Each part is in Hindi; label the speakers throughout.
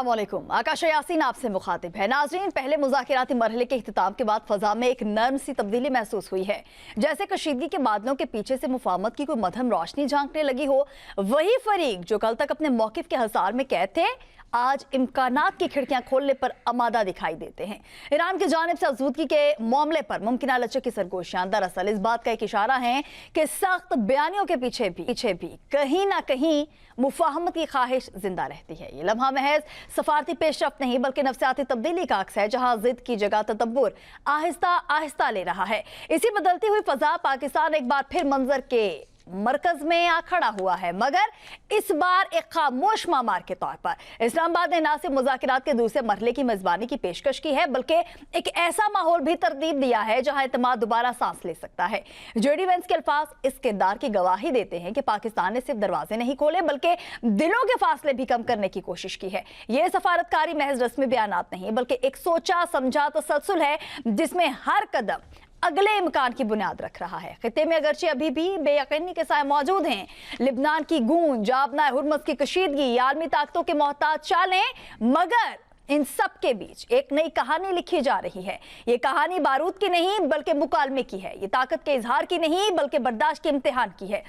Speaker 1: अस्सलामुअलैकुम। आकाश यासीन आपसे मुखातिब है। नाज़रीन, पहले मुज़ाकिराती मरहले के इख्तिताम के बाद फ़ज़ा में एक नर्म सी तब्दीली महसूस हुई है। जैसे कशीदगी के बादलों के पीछे से मुफाहमत की कोई मध्यम रोशनी झांकने लगी हो। वही फरीक जो कल तक अपने मौक़िफ़ के हसार में कैद थे, आज इम्कानात की खिड़कियां खोलने पर आमादा दिखाई देते हैं। ईरान की जानिब से अफजूदगी के मामले पर मुमकिन लचक की सरगोशियां दरअसल इस बात का एक इशारा है कि सख्त बयानियों के पीछे भी कहीं ना कहीं मुफाहमत की ख्वाहिश जिंदा रहती है। ये लम्हा महज सफारती पेशरफ्त नहीं बल्कि नफ्सियाती तब्दीली का अक्स है, जहां जिद की जगह तदब्बुर आहिस्ता आहिस्ता ले रहा है। इसी बदलती हुई फजा पाकिस्तान एक बार फिर मंजर के मरकज में आ खड़ा हुआ है, मगर इस बार एक खामोश मामार के तौर पर। इस्लामाबाद ने न सिर्फ मुज़ाकिरात के दूसरे मरहले की मेजबानी की पेशकश की है, बल्कि एक ऐसा माहौल भी तरतीब दिया है जहां एतमाद दोबारा सांस ले सकता है। जेडी वेंस के अल्फाज इस किरदार की गवाही देते हैं कि पाकिस्तान ने सिर्फ दरवाजे नहीं खोले बल्कि दिलों के फासले भी कम करने की कोशिश की है। यह सफारतकारी महज रस्मी बयानात नहीं बल्कि एक सोचा समझा तसलसल है, जिसमें हर कदम अगले इम्कान की बुनियाद रख रहा है। खित्ते में अगरचे अभी भी बेयकीनी के साए मौजूद हैं। लिबनान की गूंज, जाबना हुर्मुज़ की कशीदगी, आलमी ताकतों के मोहताज चालें, मगर इन सब के बीच एक नई कहानी लिखी जा रही है। ये कहानी बारूद की नहीं बल्कि मुकालमे की है। ये ताकत के इजहार की नहीं बल्कि बर्दाश्त के इम्तिहान की है।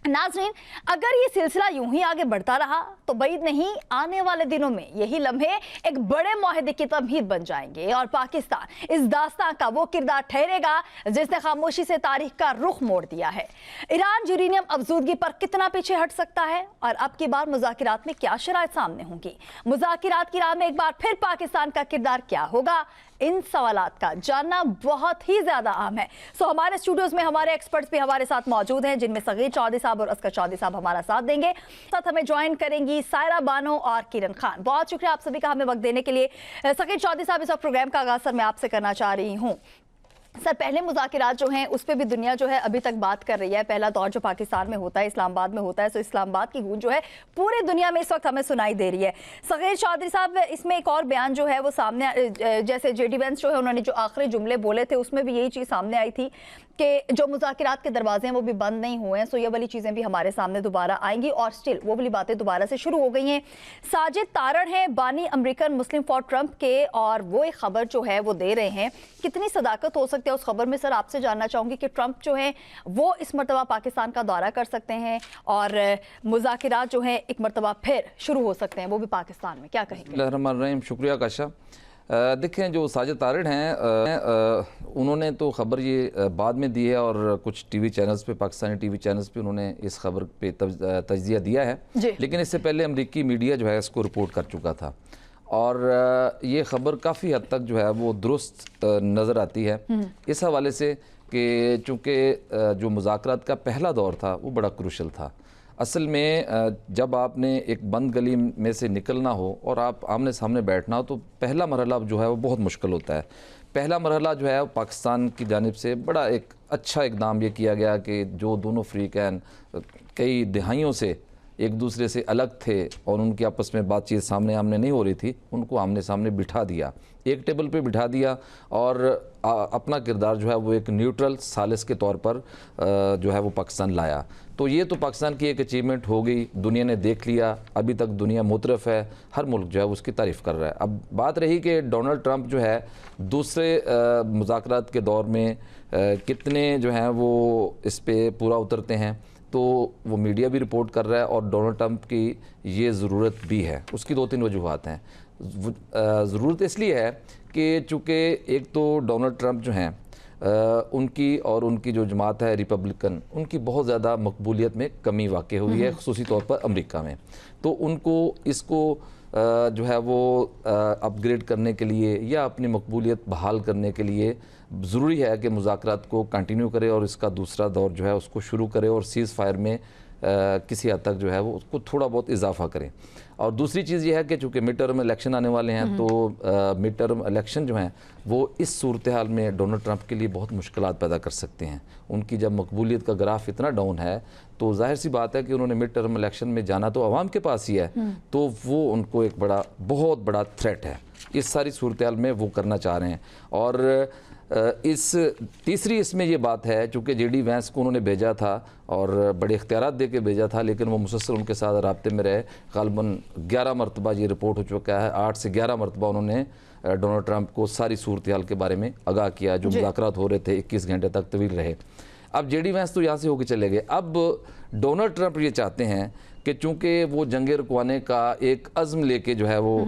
Speaker 1: नाज़रीन, अगर ये सिलसिला यूं ही आगे बढ़ता रहा तो बईद नहीं, आने वाले दिनों में यही लम्हे एक बड़े मुआहदे की तमहीद बन जाएंगे और पाकिस्तान इस दास्तां का वो किरदार ठहरेगा जिसने खामोशी से तारीख का रुख मोड़ दिया है। ईरान यूरेनियम अफजूदगी पर कितना पीछे हट सकता है और अब की बार मुज़ाकिरात में क्या शराइत सामने होंगी? मुज़ाकिरात की राह में एक बार फिर पाकिस्तान का किरदार क्या होगा? इन सवालात का जानना बहुत ही ज्यादा अहम है। हमारे स्टूडियोज में हमारे एक्सपर्ट्स भी हमारे साथ मौजूद हैं, जिनमें सगीर चौधरी साहब और अस्कर चौधरी साहब हमारा साथ देंगे। साथ हमें ज्वाइन करेंगी सायरा बानो और किरण खान। बहुत शुक्रिया आप सभी का हमें वक्त देने के लिए। सगीर चौधरी साहब, इस वक्त प्रोग्राम का आगाज सर मैं आपसे करना चाह रही हूँ। सर, पहले मुज़ाकिरात जो हैं उस पर भी दुनिया जो है अभी तक बात कर रही है। पहला दौर जो पाकिस्तान में होता है, इस्लामाबाद में होता है, तो इस्लामाबाद की गूंज जो है पूरी दुनिया में इस वक्त हमें सुनाई दे रही है। सगीर चौधरी साहब, इसमें एक और बयान जो है वो सामने, जैसे जेडी वेंस जो है उन्होंने जो आखिरी जुमले बोले थे उसमें भी यही चीज़ सामने आई थी कि जो मुज़ाकिरात के दरवाजे हैं वो भी बंद नहीं हुए हैं। सो ये वाली चीज़ें भी हमारे सामने दोबारा आएंगी और स्टिल वो वाली बातें दोबारा से शुरू हो गई हैं। साजिद तारण है बानी अमेरिकन मुस्लिम फॉर ट्रंप के, और वो एक खबर जो है वो दे रहे हैं। कितनी सदाकत हो सकती है उस खबर में? सर, आपसे जानना चाहूंगी कि ट्रंप जो है वो इस मरतबा पाकिस्तान का दौरा कर सकते हैं और मुज़ाकिरात जो है एक मरतबा फिर शुरू हो सकते हैं, वो भी पाकिस्तान में। क्या कहेंगे?
Speaker 2: शुक्रिया काशा। देखें, जो साजिद तारिड़ हैं उन्होंने तो ख़बर ये बाद में दी है और कुछ टीवी चैनल्स पे, पाकिस्तानी टीवी चैनल्स पे उन्होंने इस खबर पे तजज़िया दिया है, लेकिन इससे पहले अमरीकी मीडिया जो है इसको रिपोर्ट कर चुका था और ये ख़बर काफ़ी हद तक जो है वो दुरुस्त नज़र आती है इस हवाले से कि चूँकि जो मुज़ाकरात का पहला दौर था वो बड़ा क्रूशल था। असल में जब आपने एक बंद गली में से निकलना हो और आप आमने सामने बैठना हो तो पहला मरहला जो है वो बहुत मुश्किल होता है। पहला मरहला जो है पाकिस्तान की जानिब से बड़ा एक अच्छा इकदाम ये किया गया कि जो दोनों फ्रीकैन कई दहाइयों से एक दूसरे से अलग थे और उनकी आपस में बातचीत सामने आमने नहीं हो रही थी, उनको आमने सामने बिठा दिया, एक टेबल पे बिठा दिया और अपना किरदार जो है वो एक न्यूट्रल सालिस के तौर पर जो है वो पाकिस्तान लाया। तो ये तो पाकिस्तान की एक अचीवमेंट हो गई, दुनिया ने देख लिया, अभी तक दुनिया मुतरफ है, हर मुल्क जो है उसकी तारीफ़ कर रहा है। अब बात रही कि डोनाल्ड ट्रंप जो है दूसरे मुज़ाकरात के दौर में कितने जो हैं वो इस पर पूरा उतरते हैं, तो वो मीडिया भी रिपोर्ट कर रहा है और डोनाल्ड ट्रंप की ये ज़रूरत भी है। उसकी दो तीन वजूहात हैं। ज़रूरत इसलिए है कि चूँकि एक तो डोनाल्ड ट्रंप जो हैं उनकी और उनकी जो जमात है रिपब्लिकन, उनकी बहुत ज़्यादा मकबूलियत में कमी वाक़ हुई है, ख़ुसूसी तौर पर अमेरिका में। तो उनको इसको जो है वो अपग्रेड करने के लिए या अपनी मकबूलियत बहाल करने के लिए ज़रूरी है कि मुज़ाकरात को कंटिन्यू करे और इसका दूसरा दौर जो है उसको शुरू करे और सीज़ फायर में किसी हद तक जो है वो उसको थोड़ा बहुत इजाफा करें। और दूसरी चीज़ ये है कि चूँकि मिड टर्म इलेक्शन आने वाले हैं तो मिड टर्म इलेक्शन जो हैं वो इस सूरत हाल में डोनाल्ड ट्रंप के लिए बहुत मुश्किलात पैदा कर सकते हैं। उनकी जब मकबूलियत का ग्राफ इतना डाउन है तो जाहिर सी बात है कि उन्होंने मिड टर्म इलेक्शन में जाना तो अवाम के पास ही है, तो वो उनको एक बहुत बड़ा थ्रेट है। इस सारी सूरत हाल में वो करना चाह रहे हैं और इस तीसरी इसमें ये बात है, चूँकि जेडी वैंस को उन्होंने भेजा था और बड़े इख्तियारात दे के भेजा था, लेकिन वो मुसलसल उनके साथ राब्ते में रहे। ग़ालिबन 11 मरतबा ये रिपोर्ट हो चुका है, 8 से 11 मरतबा उन्होंने डोनाल्ड ट्रंप को सारी सूरत हाल के बारे में आगाह किया। जो मुज़ाकरात हो रहे थे 21 घंटे तक तवील रहे। अब जेडी वैंस तो यहाँ से होकर चले गए। अब डोनाल्ड ट्रंप ये चाहते हैं कि चूँकि वो जंग रुकवाने का एक अज़्म लेके जो है वो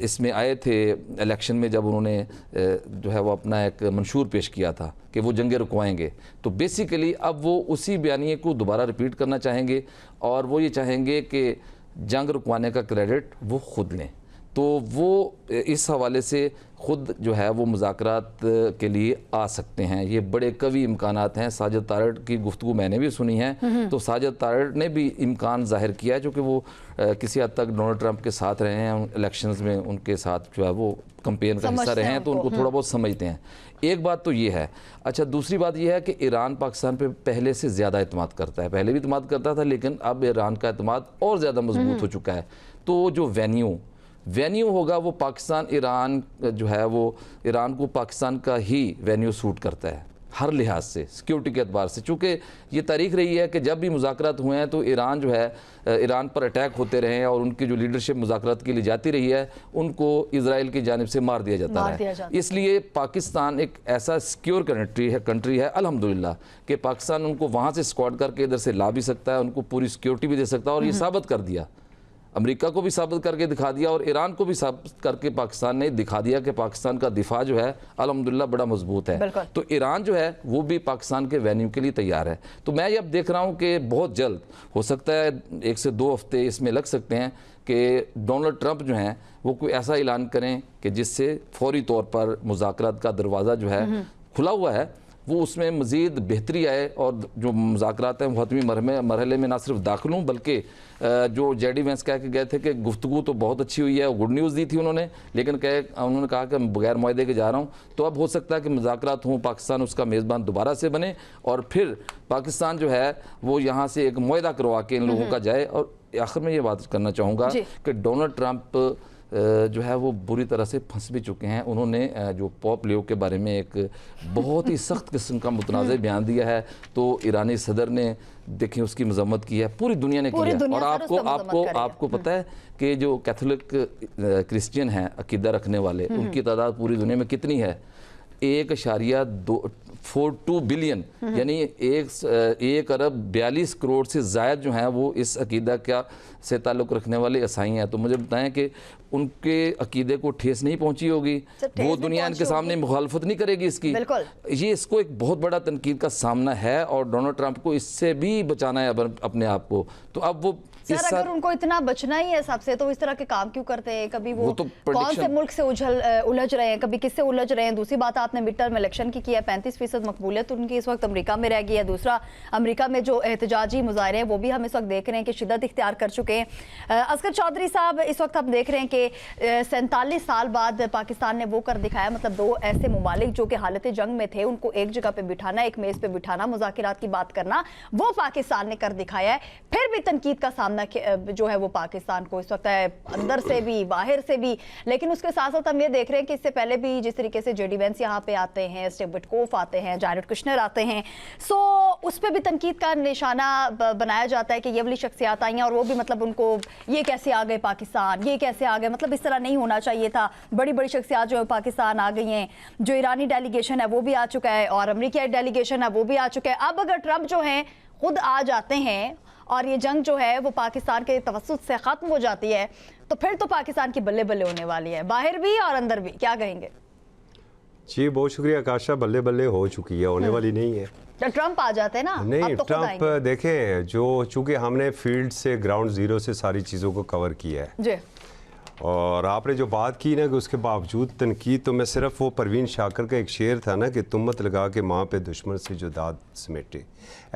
Speaker 2: इसमें आए थे इलेक्शन में, जब उन्होंने जो है वो अपना एक मंशूर पेश किया था कि वो जंगें रुकवाएंगे, तो बेसिकली अब वो उसी बयानिए को दोबारा रिपीट करना चाहेंगे और वो ये चाहेंगे कि जंग रुकवाने का क्रेडिट वो खुद लें। तो वो इस हवाले से ख़ुद जो है वो मुज़ाकरात के लिए आ सकते हैं। ये बड़े कवी इम्कानात हैं। साजिद तारड़ की गुफ्तगू मैंने भी सुनी है, तो साजिद तारड़ ने भी इम्कान ज़ाहिर किया है, चूँकि वो किसी हद तक डोनाल्ड ट्रंप के साथ रहे हैं, इलेक्शंस में उनके साथ जो है वो कंपेन का हिस्सा रहे हैं, तो उनको थोड़ा बहुत समझते हैं। एक बात तो ये है। अच्छा, दूसरी बात ये है कि ईरान पाकिस्तान पे पहले से ज़्यादा एतमाद करता है। पहले भी एतमाद करता था, लेकिन अब ईरान का एतमाद और ज़्यादा मजबूत हो चुका है। तो जो वेन्यू होगा वो पाकिस्तान ईरान जो है वो ईरान को पाकिस्तान का ही वेन्यू सूट करता है हर लिहाज से, सिक्योरिटी के एतबार से। चूँकि ये तारीख रही है कि जब भी मुज़ाकरात हुए हैं तो ईरान जो है ईरान पर अटैक होते रहे हैं और उनकी जो लीडरशिप मुज़ाकरात के लिए जाती रही है उनको इजराइल की जानिब से मार दिया जाता है। इसलिए पाकिस्तान एक ऐसा सिक्योर कंट्री है अल्हम्दुलिल्लाह कि पाकिस्तान उनको वहाँ से स्क्वाड करके इधर से ला भी सकता है, उनको पूरी सिक्योरिटी भी दे सकता है। और ये साबित कर दिया, अमेरिका को भी साबित करके दिखा दिया और ईरान को भी साबित करके पाकिस्तान ने दिखा दिया कि पाकिस्तान का दिफा जो है अल्हम्दुलिल्लाह बड़ा मजबूत है। तो ईरान जो है वो भी पाकिस्तान के वेन्यू के लिए तैयार है। तो मैं ये अब देख रहा हूँ कि बहुत जल्द हो सकता है 1 से 2 हफ्ते इसमें लग सकते हैं कि डोनाल्ड ट्रंप जो हैं वो कोई ऐसा ऐलान करें कि जिससे फौरी तौर पर मुज़ाकरात का दरवाज़ा जो है खुला हुआ है, वो उसमें मज़ीद बेहतरी आए और जो मुज़ाकरात हैं वो हतमी मरहले में ना सिर्फ दाखिल हों, बल्कि जो जेडी वैंस कह के गए थे कि गुफ्तगू तो बहुत अच्छी हुई है, गुड न्यूज़ दी थी उन्होंने, लेकिन उन्होंने कहा कि मैं बगैर मुआहदे के जा रहा हूँ। तो अब हो सकता है कि मुज़ाकरात हों, पाकिस्तान उसका मेज़बान दोबारा से बने और फिर पाकिस्तान जो है वो यहाँ से एक मुआहदा करवा के इन लोगों का जाए। और आखिर में ये बात करना चाहूँगा कि डोनाल्ड ट्रंप जो है वो बुरी तरह से फंस भी चुके हैं। उन्होंने जो पॉप लियो के बारे में एक बहुत ही सख्त किस्म का मुतनाज़ बयान दिया है, तो ईरानी सदर ने देखें उसकी मजम्मत की है, पूरी दुनिया ने की है। और आपको पता है कि जो कैथोलिक क्रिश्चियन हैं अकीदा रखने वाले, उनकी तादाद पूरी दुनिया में कितनी है? 1.42 बिलियन, यानी 1 अरब 42 करोड़ से ज़ायद जो हैं वो इस अकीदा का से ताल्लुक़ रखने वाले ईसाई हैं। तो मुझे बताएं कि उनके अकीदे को ठेस नहीं पहुंची होगी, वो दुनिया इनके सामने मुखालफत नहीं करेगी इसकी। ये इसको एक बहुत बड़ा तनकीद का सामना है और डोनाल्ड ट्रंप को इससे भी बचाना है अपने आप को। तो अब वो
Speaker 1: सर अगर उनको इतना बचना ही है सबसे, तो इस तरह के काम क्यों करते हैं? कभी वो
Speaker 2: तो
Speaker 1: कौन से मुल्क से उलझ रहे हैं, कभी किससे उलझ रहे हैं। दूसरी बात, आपने मिड टर्म इलेक्शन की है, 35% मकबूलियत उनकी इस वक्त अमेरिका में रह गई है। दूसरा, अमेरिका में जो एहतजाजी मुजाहरे हैं वो भी हम इस वक्त देख रहे हैं कि शिद्दत इख्तियार कर चुके हैं। असगर चौधरी साहब, इस वक्त हम देख रहे हैं कि 47 साल बाद पाकिस्तान ने वो कर दिखाया, मतलब 2 ऐसे ममालिक जो कि हालत जंग में थे उनको एक जगह पे बिठाना, एक मेज़ पे बिठाना, मुज़ाकरात की बात करना, वो पाकिस्तान ने कर दिखाया है। फिर भी तनकीद का सामना जो है वो पाकिस्तान को इस वक्त है, अंदर से भी बाहर से भी। लेकिन उसके साथ साथ हम ये देख रहे हैं कि इससे पहले भी जिस तरीके से जेडी वैंस यहाँ पे आते हैं, स्टीव विटकोफ आते हैं, जारेड कुशनर आते हैं, सो उस पर भी तनकीद का निशाना बनाया जाता है कि ये वाली शख्सियात आई हैं और वो भी मतलब उनको ये कैसे आ गए पाकिस्तान, ये कैसे आ गए, मतलब इस तरह नहीं होना चाहिए था। बड़ी बड़ी शख्सियात जो है पाकिस्तान आ गई हैं, जो ईरानी डेलीगेशन है वो भी आ चुका है और अमेरिकी डेलीगेशन है वो भी आ चुका है। अब अगर ट्रंप जो हैं खुद आ जाते हैं और ये जंग जो है वो पाकिस्तान के तवस्सुत से ख़त्म हो जाती है, तो फिर तो पाकिस्तान की बल्ले बल्ले होने वाली है, बाहर भी और अंदर भी। क्या कहेंगे?
Speaker 3: जी बहुत शुक्रिया आकाशा, बल्ले बल्ले हो चुकी है, होने वाली नहीं है।
Speaker 1: ट्रंप आ जाते हैं ना,
Speaker 3: नहीं
Speaker 1: तो
Speaker 3: ट्रंप देखें, जो चूंकि हमने फील्ड से ग्राउंड जीरो से सारी चीज़ों को कवर किया है
Speaker 1: जी,
Speaker 3: और आपने जो बात की ना कि उसके बावजूद तनकीद, तो मैं सिर्फ वो परवीन शाकर का एक शेर था ना कि तुम मत लगा के माँ पे दुश्मन से जो दाद समेटे,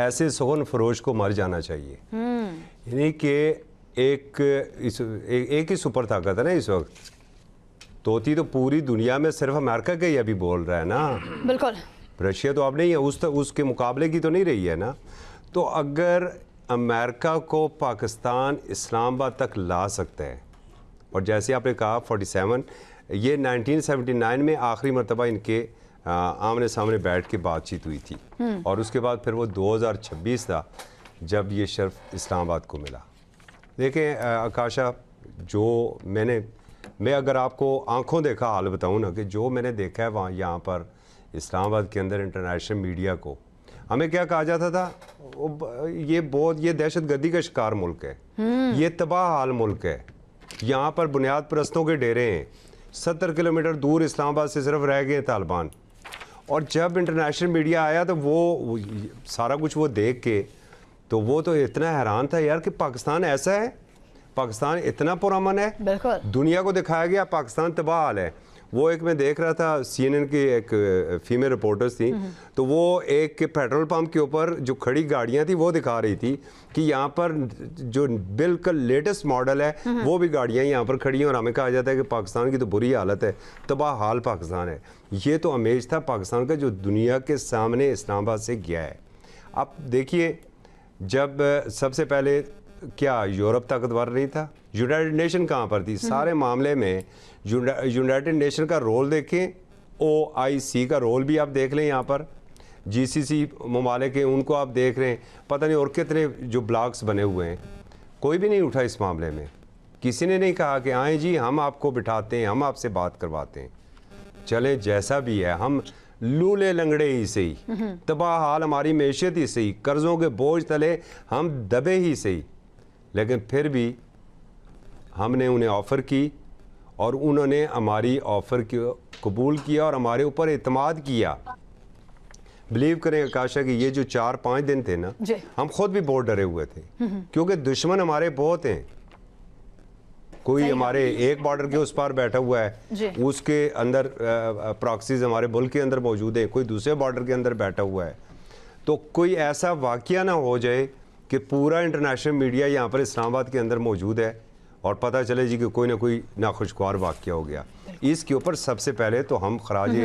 Speaker 3: ऐसे सोहन फरोश को मर जाना चाहिए। यानी कि एक ही सुपर ताकत है ना इस वक्त, तोती तो पूरी दुनिया में सिर्फ अमेरिका के ही अभी बोल रहा है ना,
Speaker 1: बिल्कुल
Speaker 3: रशिया तो अब नहीं है, उसके मुकाबले की तो नहीं रही है ना। तो अगर अमेरिका को पाकिस्तान इस्लामाबाद तक ला सकता है, और जैसे आपने कहा 47, ये 1979 में आखिरी मरतबा इनके आमने सामने बैठ के बातचीत हुई थी। और उसके बाद फिर वो 2026 था जब ये शर्फ इस्लामाबाद को मिला। देखें आकाशा, जो मैं अगर आपको आंखों देखा हाल बताऊं ना, कि जो मैंने देखा है वहाँ यहाँ पर इस्लामाबाद के अंदर इंटरनेशनल मीडिया को हमें क्या कहा जाता था, ये दहशतगर्दी का शिकार मुल्क है, ये तबाह हाल मुल्क है, यहाँ पर बुनियाद परस्तों के डेरे हैं, 70 किलोमीटर दूर इस्लामाबाद से सिर्फ रह गए तालिबान। और जब इंटरनेशनल मीडिया आया तो वो सारा कुछ वो देख के तो वो तो इतना हैरान था यार कि पाकिस्तान ऐसा है, पाकिस्तान इतना पुरअमन है,
Speaker 1: बिल्कुल
Speaker 3: दुनिया को दिखाया गया पाकिस्तान तबाह हाल है। वो एक मैं देख रहा था CNN की एक फीमेल रिपोर्टर्स थी, तो वो एक पेट्रोल पंप के ऊपर जो खड़ी गाड़ियां थी वो दिखा रही थी कि यहाँ पर जो बिल्कुल लेटेस्ट मॉडल है वो भी गाड़ियां यहाँ पर खड़ी हैं। और हमें कहा जाता है कि पाकिस्तान की तो बुरी हालत है, तबाह हाल पाकिस्तान है। ये तो इमेज था पाकिस्तान का जो दुनिया के सामने इस्लामाबाद से गया है। अब देखिए, जब सबसे पहले क्या यूरोप ताकतवर नहीं था, यूनाइटेड नेशन कहाँ पर थी सारे मामले में। यूनाइटेड नेशन का रोल देखें, OIC का रोल भी आप देख लें, यहाँ पर GCC ममालिक हैं उनको आप देख रहे हैं, पता नहीं और कितने जो ब्लॉक्स बने हुए हैं, कोई भी नहीं उठा इस मामले में। किसी ने नहीं कहा कि आए जी हम आपको बिठाते हैं, हम आपसे बात करवाते हैं। चले जैसा भी है, हम लूले लंगड़े ही सही, तबाह हाल हमारी मैशियत ही सही, कर्ज़ों के बोझ तले हम दबे ही सही, लेकिन फिर भी हमने उन्हें ऑफ़र की और उन्होंने हमारी ऑफ़र को कबूल किया और हमारे ऊपर एतमाद किया। बिलीव करें आकाशा कि ये जो 4-5 दिन थे ना, हम खुद भी बहुत डरे हुए थे, क्योंकि दुश्मन हमारे बहुत हैं। कोई हमारे एक बॉर्डर के उस पार बैठा हुआ है, उसके अंदर प्रॉक्सीज हमारे मुल्क के अंदर मौजूद है, कोई दूसरे बॉर्डर के अंदर बैठा हुआ है। तो कोई ऐसा वाक़या ना हो जाए कि पूरा इंटरनेशनल मीडिया यहाँ पर इस्लामाबाद के अंदर मौजूद है और पता चले जी कि कोई ना कोई नाखुशगवार वाक़या हो गया। इसके ऊपर सबसे पहले तो हम खराज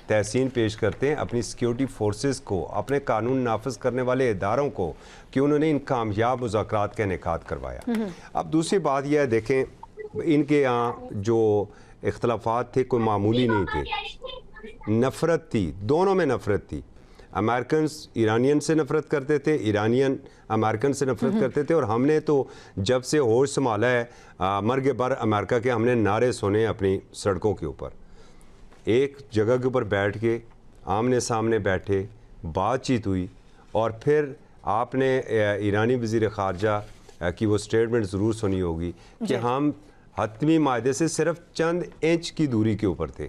Speaker 3: तहसीन पेश करते हैं अपनी सिक्योरिटी फोर्सेस को, अपने कानून नाफिज करने वाले इदारों को, कि उन्होंने इन कामयाब मुज़ाकरात का इनेकाद करवाया। अब दूसरी बात यह है, देखें इनके यहाँ जो इख्तलाफात थे कोई मामूली नहीं थे, नफ़रत थी, दोनों में नफ़रत थी। अमेरिकन ईरानियन से नफ़रत करते थे, ईरानियन अमेरिकन से नफ़रत करते थे। और हमने तो जब से होश संभाला है मर्ग बर अमेरिका के, हमने नारे सुने अपनी सड़कों के ऊपर। एक जगह के ऊपर बैठ के आमने सामने बैठे, बातचीत हुई, और फिर आपने ईरानी वज़ीर ख़ारजा की वो स्टेटमेंट ज़रूर सुनी होगी कि हम हतमी माहदे से सिर्फ चंद इंच की दूरी के ऊपर थे।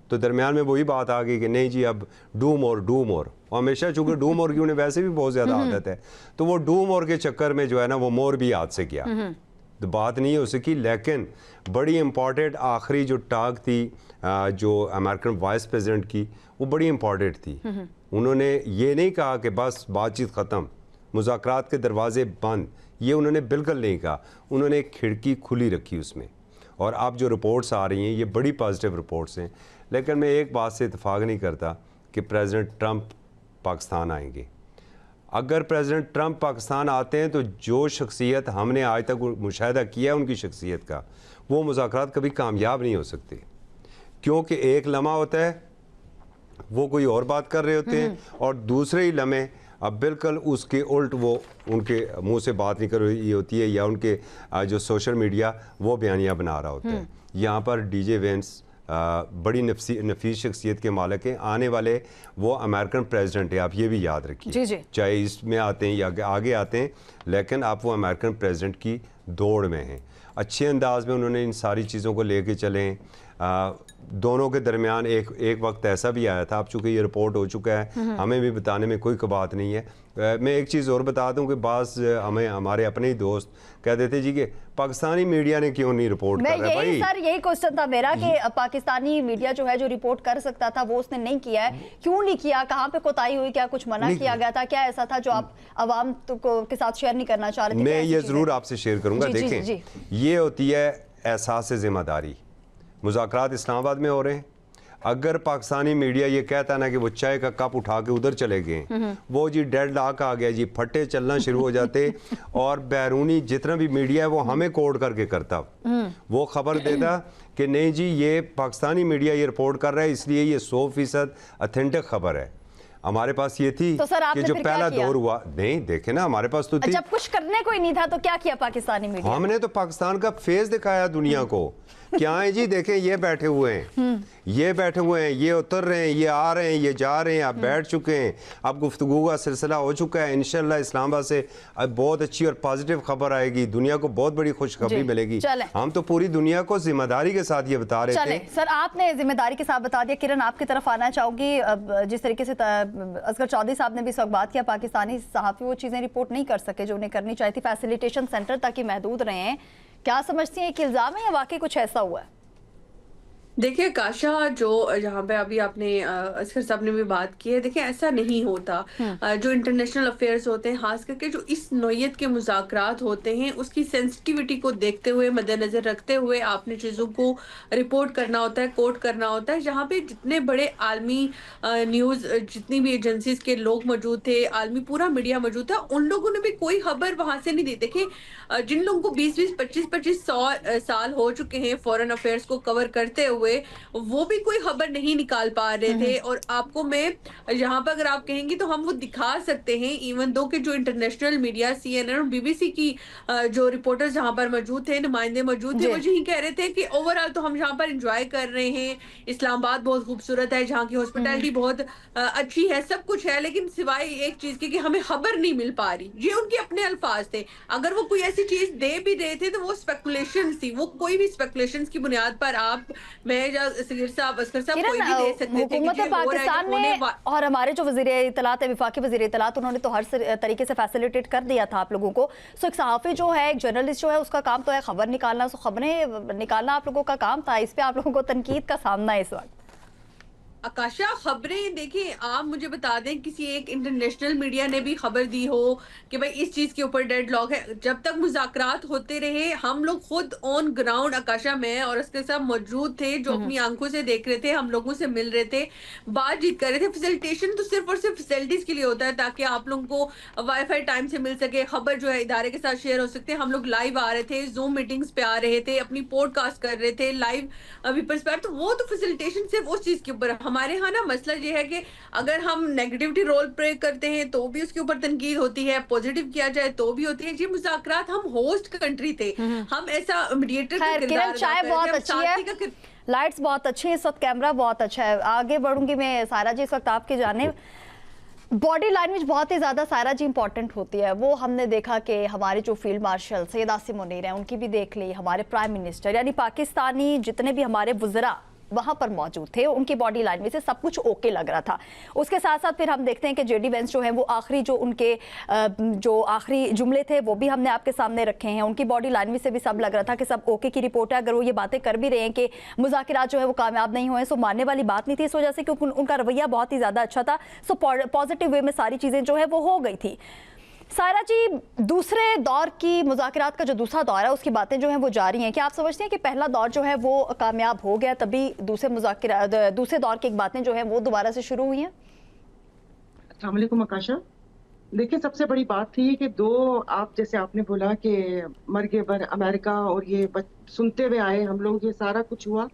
Speaker 3: तो दरमियान में वही बात आ गई कि नहीं जी अब डू मोर और हमेशा चूँकि डू मोर की उन्हें वैसे भी बहुत ज़्यादा आदत है, तो वो डू मोर के चक्कर में जो है ना वो मोर भी हाथ से गया, तो बात नहीं हो सकी। लेकिन बड़ी इम्पॉर्टेंट आखिरी जो टाग थी जो अमेरिकन वाइस प्रेसिडेंट की, वो बड़ी इम्पॉर्टेंट थी। उन्होंने ये नहीं कहा कि बस बातचीत ख़त्म, मुज़ाकरात के दरवाजे बंद, ये उन्होंने बिल्कुल नहीं कहा। उन्होंने एक खिड़की खुली रखी उसमें। और अब जो रिपोर्ट्स आ रही हैं ये बड़ी पॉजिटिव रिपोर्ट्स हैं। लेकिन मैं एक बात से इत्तेफाक नहीं करता कि प्रेसिडेंट ट्रंप पाकिस्तान आएंगे। अगर प्रेसिडेंट ट्रंप पाकिस्तान आते हैं तो जो शख्सियत हमने आज तक मुशाहिदा किया है उनकी शख्सियत का, वो मुज़ाकरात कभी कामयाब नहीं हो सकते। क्योंकि एक लम्हा होता है वो कोई और बात कर रहे होते हैं, और दूसरे ही लम्हे अब बिल्कुल उसके उल्ट वो उनके मुंह से बात नहीं कर रही होती है, या उनके जो सोशल मीडिया वो बयानियाँ बना रहा होता है। यहाँ पर DJ वेंस बड़ी नफीस शख्सियत के मालिक हैं, आने वाले वो अमेरिकन प्रेसिडेंट है, आप ये भी याद रखिए, चाहे इसमें आते हैं या आगे आते हैं, लेकिन आप वो अमेरिकन प्रेसिडेंट की दौड़ में हैं। अच्छे अंदाज में उन्होंने इन सारी चीज़ों को लेके चले हैं। दोनों के दरमियान एक वक्त ऐसा भी आया था, अब चूँकि ये रिपोर्ट हो चुका है, हमें भी बताने में कोई कबात नहीं है। मैं एक चीज़ और बता दूं कि बास हमें हमारे अपने ही दोस्त कह देते जी कि पाकिस्तानी मीडिया ने क्यों नहीं रिपोर्ट कर रहा है। भाई
Speaker 1: सर यही क्वेश्चन था मेरा कि पाकिस्तानी मीडिया जो है जो रिपोर्ट कर सकता था वो उसने नहीं किया है, क्यों नहीं किया, कहाँ पे कोताही हुई, क्या कुछ मना किया गया था, क्या ऐसा था जो आप अवाम के साथ शेयर नहीं करना चाह रहे थे?
Speaker 3: मैं ये ज़रूर आपसे शेयर करूँगा। देखें, ये होती है एहसास ज़िम्मेदारी। मुज़ाकरात इस्लामाबाद में हो रहे हैं, अगर पाकिस्तानी मीडिया ये कहता ना कि वो चाय का कप उठा के उधर चले गए, वो जी डेड लॉक आ गया जी, फटे चलना शुरू हो जाते और बैरूनी जितना भी मीडिया है वो हमें कोड करके करता, वो खबर देता कि नहीं जी ये पाकिस्तानी मीडिया ये रिपोर्ट कर रहा है इसलिए ये 100% ऑथेंटिक खबर है। हमारे पास ये थी
Speaker 1: तो सर
Speaker 3: कि जो पहला दौर हुआ, नहीं देखे ना हमारे पास तो थी,
Speaker 1: जब कुछ करने को ही नहीं था तो क्या किया पाकिस्तानी मीडिया?
Speaker 3: हमने तो पाकिस्तान का फेस दिखाया दुनिया को। क्या है जी, देखें ये बैठे हुए हैं, ये बैठे हुए हैं, ये उतर रहे हैं, ये आ रहे हैं, ये जा रहे हैं, आप बैठ चुके हैं, अब गुफ्तगू का सिलसिला हो चुका है। इंशाल्लाह इस्लामाबाद से अब बहुत अच्छी और पॉजिटिव खबर आएगी, दुनिया को बहुत बड़ी खुशखबरी मिलेगी। हम तो पूरी दुनिया को जिम्मेदारी के साथ ये बता रहे थे।
Speaker 1: सर आपने जिम्मेदारी के साथ बता दिया। किरण आपकी तरफ आना चाहूंगी। जिस तरीके से असगर चौधरी साहब ने भी इस वक्त बात किया, पाकिस्तानी सहाफ़ी वो चीजें रिपोर्ट नहीं कर सके जो उन्हें करनी चाहिए थी, फैसिलिटेशन सेंटर तक ही महदूद रहे हैं। क्या समझती हैं कि इल्जाम है या वाकई कुछ ऐसा हुआ है?
Speaker 4: देखिए काशा, जो जहाँ पे अभी आपने असगर साहब ने भी बात की है, देखिए ऐसा नहीं होता। जो इंटरनेशनल अफेयर्स होते हैं, खास करके जो इस नौयत के मुज़ाकरात होते हैं, उसकी सेंसिटिविटी को देखते हुए, मद्देनजर रखते हुए आपने चीज़ों को रिपोर्ट करना होता है, कोट करना होता है। जहाँ पे जितने बड़े आलमी न्यूज़, जितनी भी एजेंसीज के लोग मौजूद थे, आलमी पूरा मीडिया मौजूद था, उन लोगों ने भी कोई खबर वहां से नहीं दी। देखिए जिन लोगों को 20-20, 25-25 साल हो चुके हैं फॉरेन अफेयर्स को कवर करते हुए, वो भी कोई खबर नहीं निकाल पा रहे थे। और आपको मैं यहाँ पर अगर आप कहेंगी तो हम वो दिखा सकते हैं, इवन दो के जो इंटरनेशनल मीडिया CNN और BBC की जो रिपोर्टर्स यहाँ पर मौजूद थे, नुमाइंदे मौजूद थे, वो यही कह रहे थे कि ओवरऑल तो हम यहाँ पर एंजॉय कर रहे हैं, इस्लामाबाद बहुत खूबसूरत है, जहाँ की हॉस्पिटैलिटी बहुत अच्छी है, सब कुछ है, लेकिन सिवाय एक चीज के कि हमें खबर नहीं मिल पा रही। ये उनके अपने अल्फाज थे। अगर वो कोई ऐसी चीज दे भी रहे थे तो वो स्पेकुलेशन थी, वो कोई भी स्पेकुलेशन की बुनियाद पर आप, मैं सगीर साहब, असगर साहब कोई भी दे सकते थे।
Speaker 1: हुकूमत पाकिस्तान ने और हमारे जो वज़ीर इत्तलात है, वफाकी वज़ीर इत्तलात, उन्होंने तो हर तरीके से फैसिलिटेट कर दिया था आप लोगों को। सो एक सहाफ़ी जो है, एक जर्नलिस्ट जो है, उसका काम तो है खबर निकालना। सो खबरें निकालना आप लोगों का काम था, इस पे आप लोगों को तनकीद का सामना है इस वक्त।
Speaker 4: आकाशा, खबरें देखें, आप मुझे बता दें किसी एक इंटरनेशनल मीडिया ने भी खबर दी हो कि भाई इस चीज के ऊपर डेडलॉक है? जब तक मुज़ाकरात होते रहे, हम लोग खुद ऑन ग्राउंड, आकाशा मैं और उसके साथ मौजूद थे, जो अपनी आंखों से देख रहे थे, हम लोगों से मिल रहे थे, बातचीत कर रहे थे। फैसिलिटेशन तो सिर्फ और सिर्फ फैसिलिटीज के लिए होता है ताकि आप लोगों को वाईफाई टाइम से मिल सके, खबर जो है इदारे के साथ शेयर हो सकते हैं। हम लोग लाइव आ रहे थे, जूम मीटिंग्स पे आ रहे थे, अपनी पॉडकास्ट कर रहे थे लाइव विपर्स पर, तो वो तो फैसिलिटेशन सिर्फ उस चीज के ऊपर। हमारे यहाँ ना मसला ये है कि अगर हम नेगेटिविटी रोल प्ले करते हैं तो भी उसके ऊपर तनकीद होती है, पॉजिटिव किया जाए तो भी होती है। ये मुज़ाकरात, हम होस्ट कंट्री थे, हम ऐसा मीडिएटर का किरदार अदा
Speaker 1: चाय
Speaker 4: कर
Speaker 1: बहुत
Speaker 4: रहे थे,
Speaker 1: अच्छी है, लाइट्स बहुत अच्छी है, इस वक्त कैमरा बहुत अच्छा है। आगे बढ़ूंगी मैं सायरा जी, इस वक्त आपकी जानिब। बॉडी लैंग्वेज बहुत ही ज़्यादा सायरा जी इंपॉर्टेंट होती है। वो हमने देखा कि हमारे जो फील्ड मार्शल सैयद आसिम मुनीर हैं, उनकी भी देख ली, हमारे प्राइम मिनिस्टर, यानी पाकिस्तानी जितने भी हमारे वुज़रा वहाँ पर मौजूद थे, उनकी बॉडी लैंग्वेज से सब कुछ ओके लग रहा था। उसके साथ साथ फिर हम देखते हैं कि JD वेंस जो है, वो आखिरी जो उनके जो आखिरी जुमले थे वो भी हमने आपके सामने रखे हैं। उनकी बॉडी लैंग्वेज से भी सब लग रहा था कि सब ओके की रिपोर्ट है। अगर वो ये बातें कर भी रहे हैं कि मुज़ाकरात जो है वो कामयाब नहीं हुए, सो मानने वाली बात नहीं थी, इस वजह से क्योंकि उनका रवैया बहुत ही ज़्यादा अच्छा था। सो पॉजिटिव वे में सारी चीज़ें जो है वो हो गई थी। सायरा जी, दूसरे दौर की मुज़ाकरात का जो दूसरा दौर है, उसकी बातें जो हैं वो जारी हैं। क्या आप समझते हैं कि पहला दौर जो है वो कामयाब हो गया, तभी दूसरे दौर की एक बातें जो हैं वो दोबारा से शुरू हुई हैं?
Speaker 5: अस्सलाम वालेकुम आकाशा। देखिए, सबसे बड़ी बात थी कि दो, आप जैसे आपने बोला कि मर्गे बर अमेरिका और ये सुनते हुए आए हम लोग, ये सारा कुछ हुआ,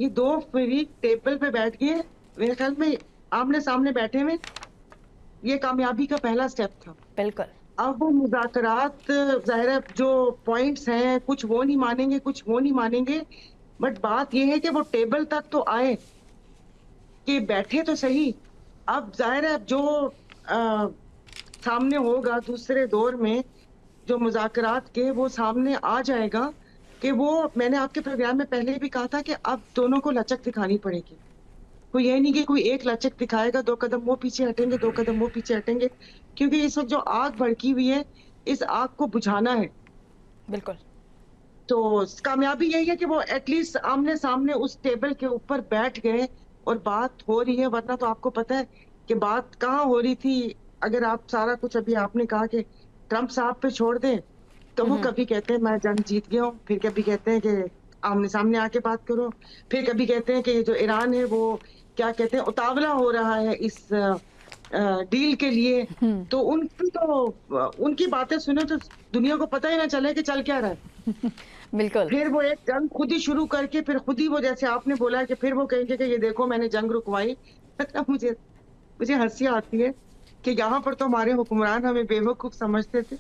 Speaker 5: ये दो फ्री टेबल पे बैठ गए, मेरे ख्याल में आमने सामने बैठे हुए, ये कामयाबी का पहला स्टेप था।
Speaker 1: बिल्कुल।
Speaker 5: अब वो मुज़ाकरात, ज़ाहिर है जो पॉइंट्स हैं, कुछ वो नहीं मानेंगे, कुछ वो नहीं मानेंगे, बट बात ये है कि वो टेबल तक तो आए, कि बैठे तो सही। अब ज़ाहिर है जो सामने होगा दूसरे दौर में, जो मुज़ाकरात के वो सामने आ जाएगा कि वो, मैंने आपके प्रोग्राम में पहले भी कहा था कि अब दोनों को लचक दिखानी पड़ेगी। कोई ये नहीं कि कोई एक लचक दिखाएगा, 2 कदम वो पीछे हटेंगे, 2 कदम वो पीछे हटेंगे, क्योंकि इस वक्त जो आग भड़की हुई है, इस आग को बुझाना है।
Speaker 1: बिल्कुल।
Speaker 5: तो कामयाबी यही है कि वो एटलीस्ट आमने सामने उस टेबल के ऊपर बैठ गए और बात हो रही है। वरना तो आपको पता है कि बात कहाँ हो रही थी। अगर आप सारा कुछ अभी आपने कहा कि ट्रंप साहब पे छोड़ दें, तो वो कभी कहते हैं मैं जंग जीत गया हूँ, फिर कभी कहते हैं कि आमने सामने आके बात करो। फिर कभी कहते हैं कि ये जो ईरान है वो क्या कहते हैं उतावला हो रहा है इस डील के लिए, तो उनकी बातें सुने तो दुनिया को पता ही ना चले कि चल क्या रहा है।
Speaker 1: बिल्कुल।
Speaker 5: फिर वो एक जंग खुद ही शुरू करके फिर खुद ही वो, जैसे आपने बोला कि फिर वो कहेंगे कि ये देखो मैंने जंग रुकवाई। मुझे हंसी आती है कि यहाँ पर तो हमारे हुक्मरान हमें बेवकूफ समझते थे,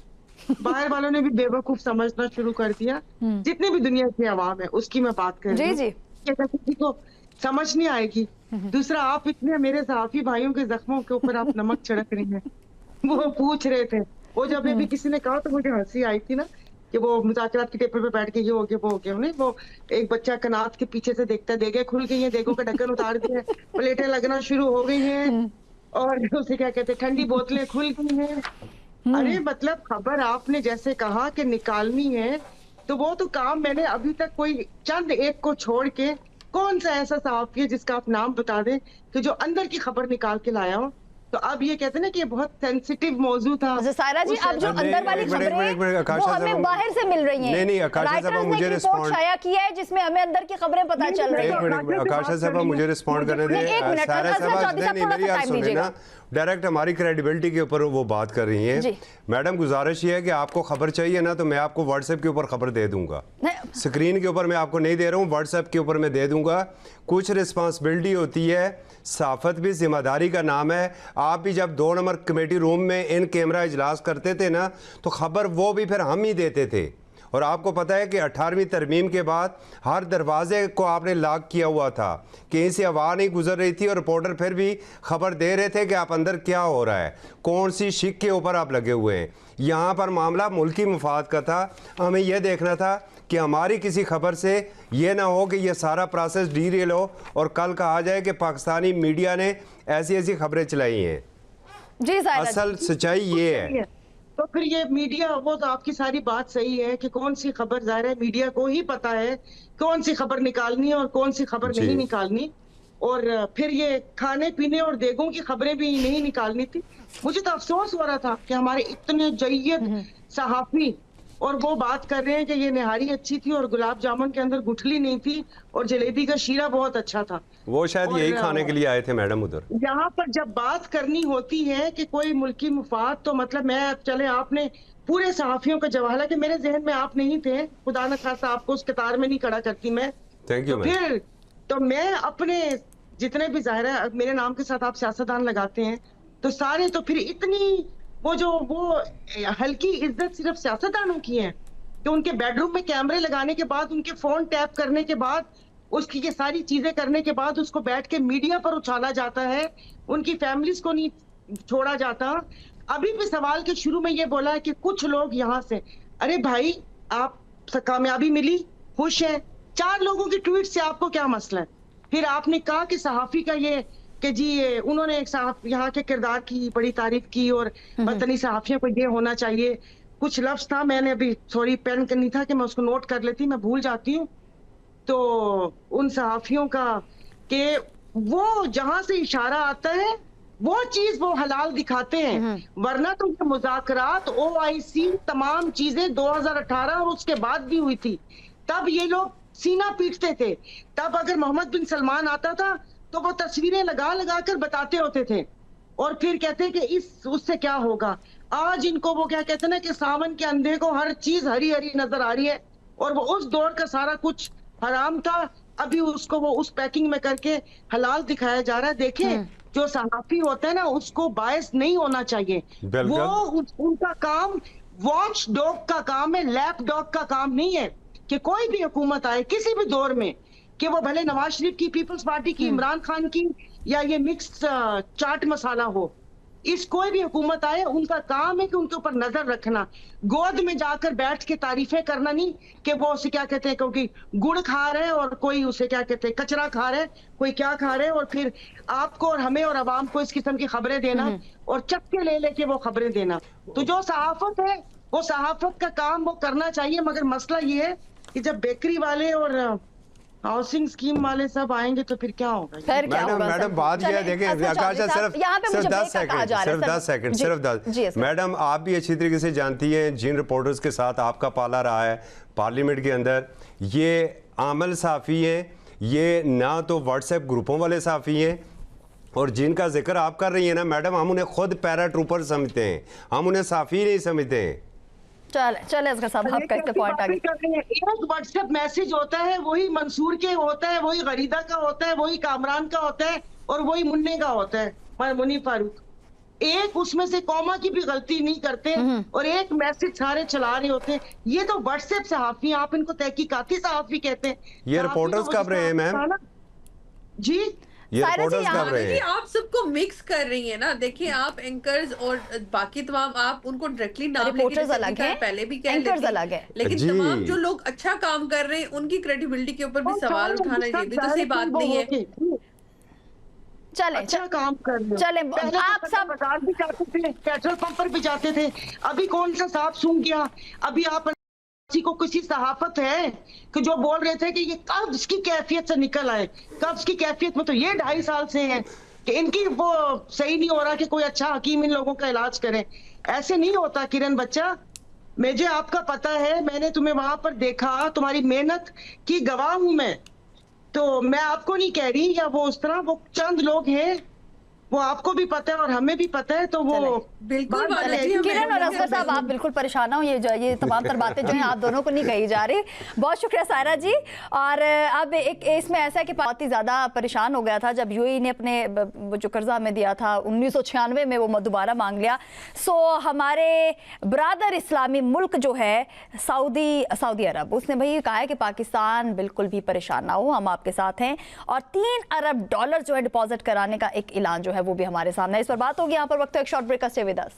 Speaker 5: बाहर वालों ने भी बेवकूफ समझना शुरू कर दिया। जितनी भी दुनिया की आवाम है उसकी मैं बात कर रही हूँ।
Speaker 1: जी।
Speaker 5: किसी को समझ नहीं आएगी। दूसरा, आप इतने मेरे सहाफी भाइयों के जख्मों के ऊपर आप नमक छिड़क रही हैं। वो पूछ रहे थे, वो जब भी किसी ने कहा तो मुझे हंसी आई थी ना कि वो मुज़ाकरात के टेबल पे बैठ के ये हो गया वो हो गया। उन्हें वो एक बच्चा कनात के पीछे से देखता, देखे खुल गई है, देखो का ढक्कन उतार दिया, प्लेटें लगना शुरू हो गई हैं और उसे क्या कहते हैं ठंडी बोतलें खुल गई हैं। अरे मतलब खबर आपने जैसे कहा कि निकालनी है, तो वो तो काम मैंने अभी तक कोई चंद एक को छोड़ के कौन सा ऐसा सहाफी है जिसका आप नाम बता दें कि जो अंदर की खबर निकाल के लाया हो। तो अब ये कहते हैं ना कि ये बहुत सेंसिटिव मौजू था।
Speaker 1: सायरा जी, अब जो अंदर वाली खबरें वो हमें बाहर से मिल रही हैं।
Speaker 3: नहीं आकाशा साहब मुझे रिस्पॉन्ड
Speaker 1: शाया किया है जिसमें हमें अंदर की खबरें पता चल रही है।
Speaker 3: आकाशा साहब मुझे रिस्पॉन्ड करने दें। सारा साहब नहीं, मेरी बात सुने ना, डायरेक्ट हमारी क्रेडिबिलिटी के ऊपर वो बात कर रही हैं। मैडम गुजारिश ये है कि आपको खबर चाहिए ना तो मैं आपको व्हाट्सएप के ऊपर खबर दे दूंगा, स्क्रीन के ऊपर मैं आपको नहीं दे रहा हूँ, व्हाट्सएप के ऊपर मैं दे दूंगा। कुछ रिस्पॉन्सिबिलिटी होती है, सहाफत भी जिम्मेदारी का नाम है। आप भी जब 2 नंबर कमेटी रूम में इन कैमरा इजलास करते थे ना तो खबर वो भी फिर हम ही देते थे। और आपको पता है कि 18वीं तरमीम के बाद हर दरवाजे को आपने लॉक किया हुआ था, कहीं से हवा नहीं गुजर रही थी और रिपोर्टर फिर भी खबर दे रहे थे कि आप अंदर क्या हो रहा है, कौन सी शिक के ऊपर आप लगे हुए हैं। यहाँ पर मामला मुल्की मफाद का था। हमें यह देखना था कि हमारी किसी खबर से ये ना हो कि ये सारा प्रोसेस डीरेल हो और कल कहा जाए कि पाकिस्तानी मीडिया ने ऐसी ऐसी खबरें चलाई हैं।
Speaker 1: जी,
Speaker 3: असल सच्चाई ये है।
Speaker 5: तो फिर ये मीडिया, वो तो आपकी सारी बात सही है कि कौन सी खबर, जाहिर है मीडिया को ही पता है कौन सी खबर निकालनी है और कौन सी खबर नहीं निकालनी। और फिर ये खाने पीने और देगों की खबरें भी नहीं निकालनी थी। मुझे तो अफसोस हो रहा था कि हमारे इतने जय्यद सहाफी और वो बात कर रहे हैं कि ये निहारी अच्छी थी और गुलाब जामुन के अंदर गुठली नहीं थी और जलेबी का शीरा बहुत अच्छा था।
Speaker 3: वो शायद यही खाने के लिए आए थे मैडम उधर।
Speaker 5: यहाँ पर जब बात करनी होती है कि कोई मुल्की मुफाद, तो मतलब मैं चले आपने पूरे सहाफियों का जवाब है कि मेरे जहन में आप नहीं थे, खुदा न खासा आपको उस कतार में नहीं खड़ा करती मैं।
Speaker 3: Thank you.
Speaker 5: फिर तो मैं अपने जितने भी, जाहिर है मेरे नाम के साथ आप सियासतदान लगाते हैं तो सारे, तो फिर इतनी वो हल्की इज्जत सिर्फ सियासतदानों की है कि उनके बेडरूम में कैमरे लगाने के बाद, उनके फोन टैप करने के बाद, उसकी ये सारी चीजें करने के बाद उसको बैठ के मीडिया पर उछाला जाता है, उनकी फैमिलीज को नहीं छोड़ा जाता। अभी भी सवाल के शुरू में ये बोला है कि कुछ लोग यहाँ से, अरे भाई आप कामयाबी मिली, खुश है, 4 लोगों की ट्वीट से आपको क्या मसला है? फिर आपने कहा कि सहाफी का ये कि जी उन्होंने एक यहाँ के किरदार की बड़ी तारीफ की और बदतनी सहाफियों को ये होना चाहिए, कुछ लफ्ज था, मैंने अभी सॉरी पेन करनी था कि मैं उसको नोट कर लेती, मैं भूल जाती हूँ। तो उन सहाफियों का कि वो जहां से इशारा आता है वो चीज वो हलाल दिखाते हैं, वरना तो ये मुज़ाकरात OIC तमाम चीजें 2018 और उसके बाद भी हुई थी, तब ये लोग सीना पीटते थे। तब अगर मोहम्मद बिन सलमान आता था तो वो तस्वीरें लगा लगा कर बताते होते थे और फिर कहते कि उससे क्या होगा। आज इनको वो क्या कहते हैं ना कि सावन के अंधे को हर चीज हरी हरी नजर आ रही है और वो उस दौर का सारा कुछ हराम था, अभी उसको वो उस पैकिंग में करके हलाल दिखाया जा रहा है। देखें, जो सहाफी होता है ना उसको बायस नहीं होना चाहिए, वो उनका काम वॉच डॉग का काम है, लैप डॉग का काम नहीं है। कि कोई भी हुकूमत आए किसी भी दौर में, कि वो भले नवाज शरीफ की, पीपल्स पार्टी की, इमरान खान की, या ये मिक्स चाट मसाला हो, इस कोई भी हुकूमत आए उनका काम है कि उनके ऊपर नजर रखना, गोद में जाकर बैठ के तारीफें करना नहीं कि वो उसे क्या कहते हैं, क्योंकि गुड़ खा रहे हैं और कोई उसे क्या कहते हैं कचरा खा रहे हैं, कोई क्या खा रहे हैं, और फिर आपको और हमें और अवाम को इस किस्म की खबरें देना और चक्के ले लेके वो खबरें देना। तो जो सहाफत है वो सहाफत का काम वो करना चाहिए, मगर मसला ये है कि जब बेकरी वाले और हाउसिंग स्कीम वाले सब आएंगे तो फिर क्या होगा?
Speaker 3: मैडम बात यह है, देखिए आकाशा सिर्फ 10 सेकंड मैडम, आप भी अच्छी तरीके से जानती हैं जिन रिपोर्टर्स के साथ आपका पाला रहा है पार्लियामेंट के अंदर, ये आमल साफ़ी हैं, ये ना तो व्हाट्सएप ग्रुपों वाले साफ़ी हैं, और जिनका जिक्र आप कर रही हैं ना मैडम, हम उन्हें खुद पैरा ट्रूपर समझते हैं, हम उन्हें साफ़ी नहीं समझते हैं।
Speaker 1: चले असगर साहब, आपका इस पे पॉइंट आ गया।
Speaker 5: एक व्हाट्सएप मैसेज होता है, वही मंसूर के होता है, वही गरीदा का होता है, वही कामरान का होता है, और वही मुन्ने का होता है, मुनीफ फारूक। एक उसमें से कॉमा की भी गलती नहीं करते, और एक मैसेज सारे चला रहे होते हैं। ये तो व्हाट्सएप सहाफी, आप इनको तहकीकाती सहाफी कहते हैं।
Speaker 3: ये रिपोर्टर्स कब रहे हैं मैम?
Speaker 5: जी,
Speaker 3: ये
Speaker 1: सायरा जी,
Speaker 3: रिपोर्टर्स कब रहे
Speaker 4: देखिए
Speaker 3: हैं?
Speaker 4: आप सबको मिक्स कर रही है ना। देखिए आप एंकर्स और बाकी तमाम, आप उनको डायरेक्टली नाम लेके
Speaker 1: रिपोर्टर्स
Speaker 4: जैसे
Speaker 1: अलग हैं,
Speaker 4: पहले भी कह
Speaker 1: एंकर्स
Speaker 4: लेती,
Speaker 1: अलग है।
Speaker 4: लेकिन
Speaker 3: जी।
Speaker 4: तमाम जो लोग अच्छा काम कर रहे हैं उनकी क्रेडिबिलिटी के ऊपर भी सवाल उठाना, ये भी तो सही बात नहीं है।
Speaker 1: चले
Speaker 5: अच्छा काम कर रहे हो।
Speaker 1: चले,
Speaker 5: पहले
Speaker 1: आप
Speaker 5: तो
Speaker 1: सब
Speaker 5: बाजार भी जाते थे, पेट्रोल पंप पर भी जाते थे, अभी कौन सा सांप सूंघ गया? अभी आप किसी को किसी सहाफत है कि जो बोल रहे थे कि ये कब्ज की कैफियत से निकल आए? कब्ज की कैफियत में तो ये 2.5 साल से है कि इनकी वो सही नहीं हो रहा कि कोई अच्छा हकीम इन लोगों का इलाज करे। ऐसे नहीं होता किरण बच्चा, मुझे आपका पता है, मैंने तुम्हें वहां पर देखा, तुम्हारी मेहनत की गवाह हूं मैं। तो मैं आपको नहीं कह रही या वो उस तरह, वो चंद लोग हैं, वो आपको भी पता है और हमें भी पता है, तो वो
Speaker 4: बिल्कुल
Speaker 5: बात
Speaker 4: बात
Speaker 5: है।
Speaker 4: है।
Speaker 1: किरण और असगर साहब, आप बिल्कुल परेशान हो, ये तमाम तर बातें जो हैं आप दोनों को नहीं कही जा रही। बहुत शुक्रिया सायरा जी। और अब एक इसमें ऐसा है कि बहुत ही ज़्यादा परेशान हो गया था जब यूएई ने अपने वो जो कर्जा हमें दिया था 1996 में, वो दोबारा मांग लिया। सो हमारे ब्रादर इस्लामी मुल्क जो है सऊदी अरब, उसने भाई कहा है कि पाकिस्तान बिल्कुल भी परेशान ना हो, हम आपके साथ हैं, और $3 अरब जो है डिपॉजिट कराने का एक ऐलान जो है वो भी हमारे सामने है। इस पर बात होगी। यहाँ पर वक्त है एक शॉर्ट ब्रेक का, stay with us.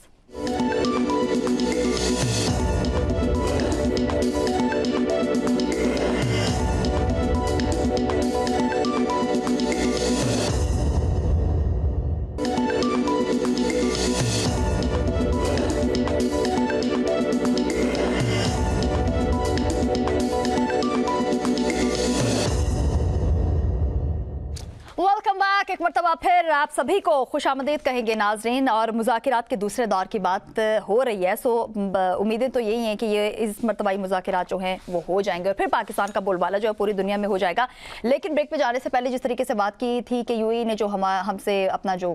Speaker 1: Welcome back. एक मरतबा फिर आप सभी को खुशामदीद कहेंगे नाजरीन, और मुज़ाकिरात के दूसरे दौर की बात हो रही है। सो उम्मीदें तो यही हैं कि ये इस मरतबा मुज़ाकिरात जो हैं वो हो जाएंगे और फिर पाकिस्तान का बोलबाला जो है पूरी दुनिया में हो जाएगा। लेकिन ब्रेक पे जाने से पहले जिस तरीके से बात की थी कि यूएई ने जो हमसे अपना जो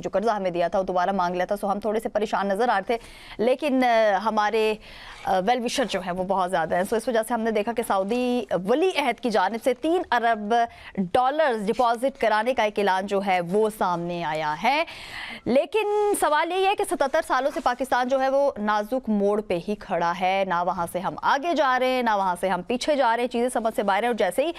Speaker 1: कर्जा हमें दिया था वो दोबारा मांग लिया था, सो हम थोड़े से परेशान नज़र आ रहे थे, लेकिन हमारे वेल विशर जो है वो बहुत ज़्यादा है। सो इस वजह से हमने देखा कि सऊदी वली अहद की जानिब से $3 अरब डिपॉजिट कराने का एक ऐलान जो है वो सामने आया है। लेकिन सवाल यही है कि 77 सालों से पाकिस्तान जो है वो नाजुक मोड़ पे ही खड़ा है, ना वहाँ से हम आगे जा रहे हैं, ना वहाँ से हम पीछे जा रहे हैं, चीज़ें समझ से बाहर हैं। और जैसे ही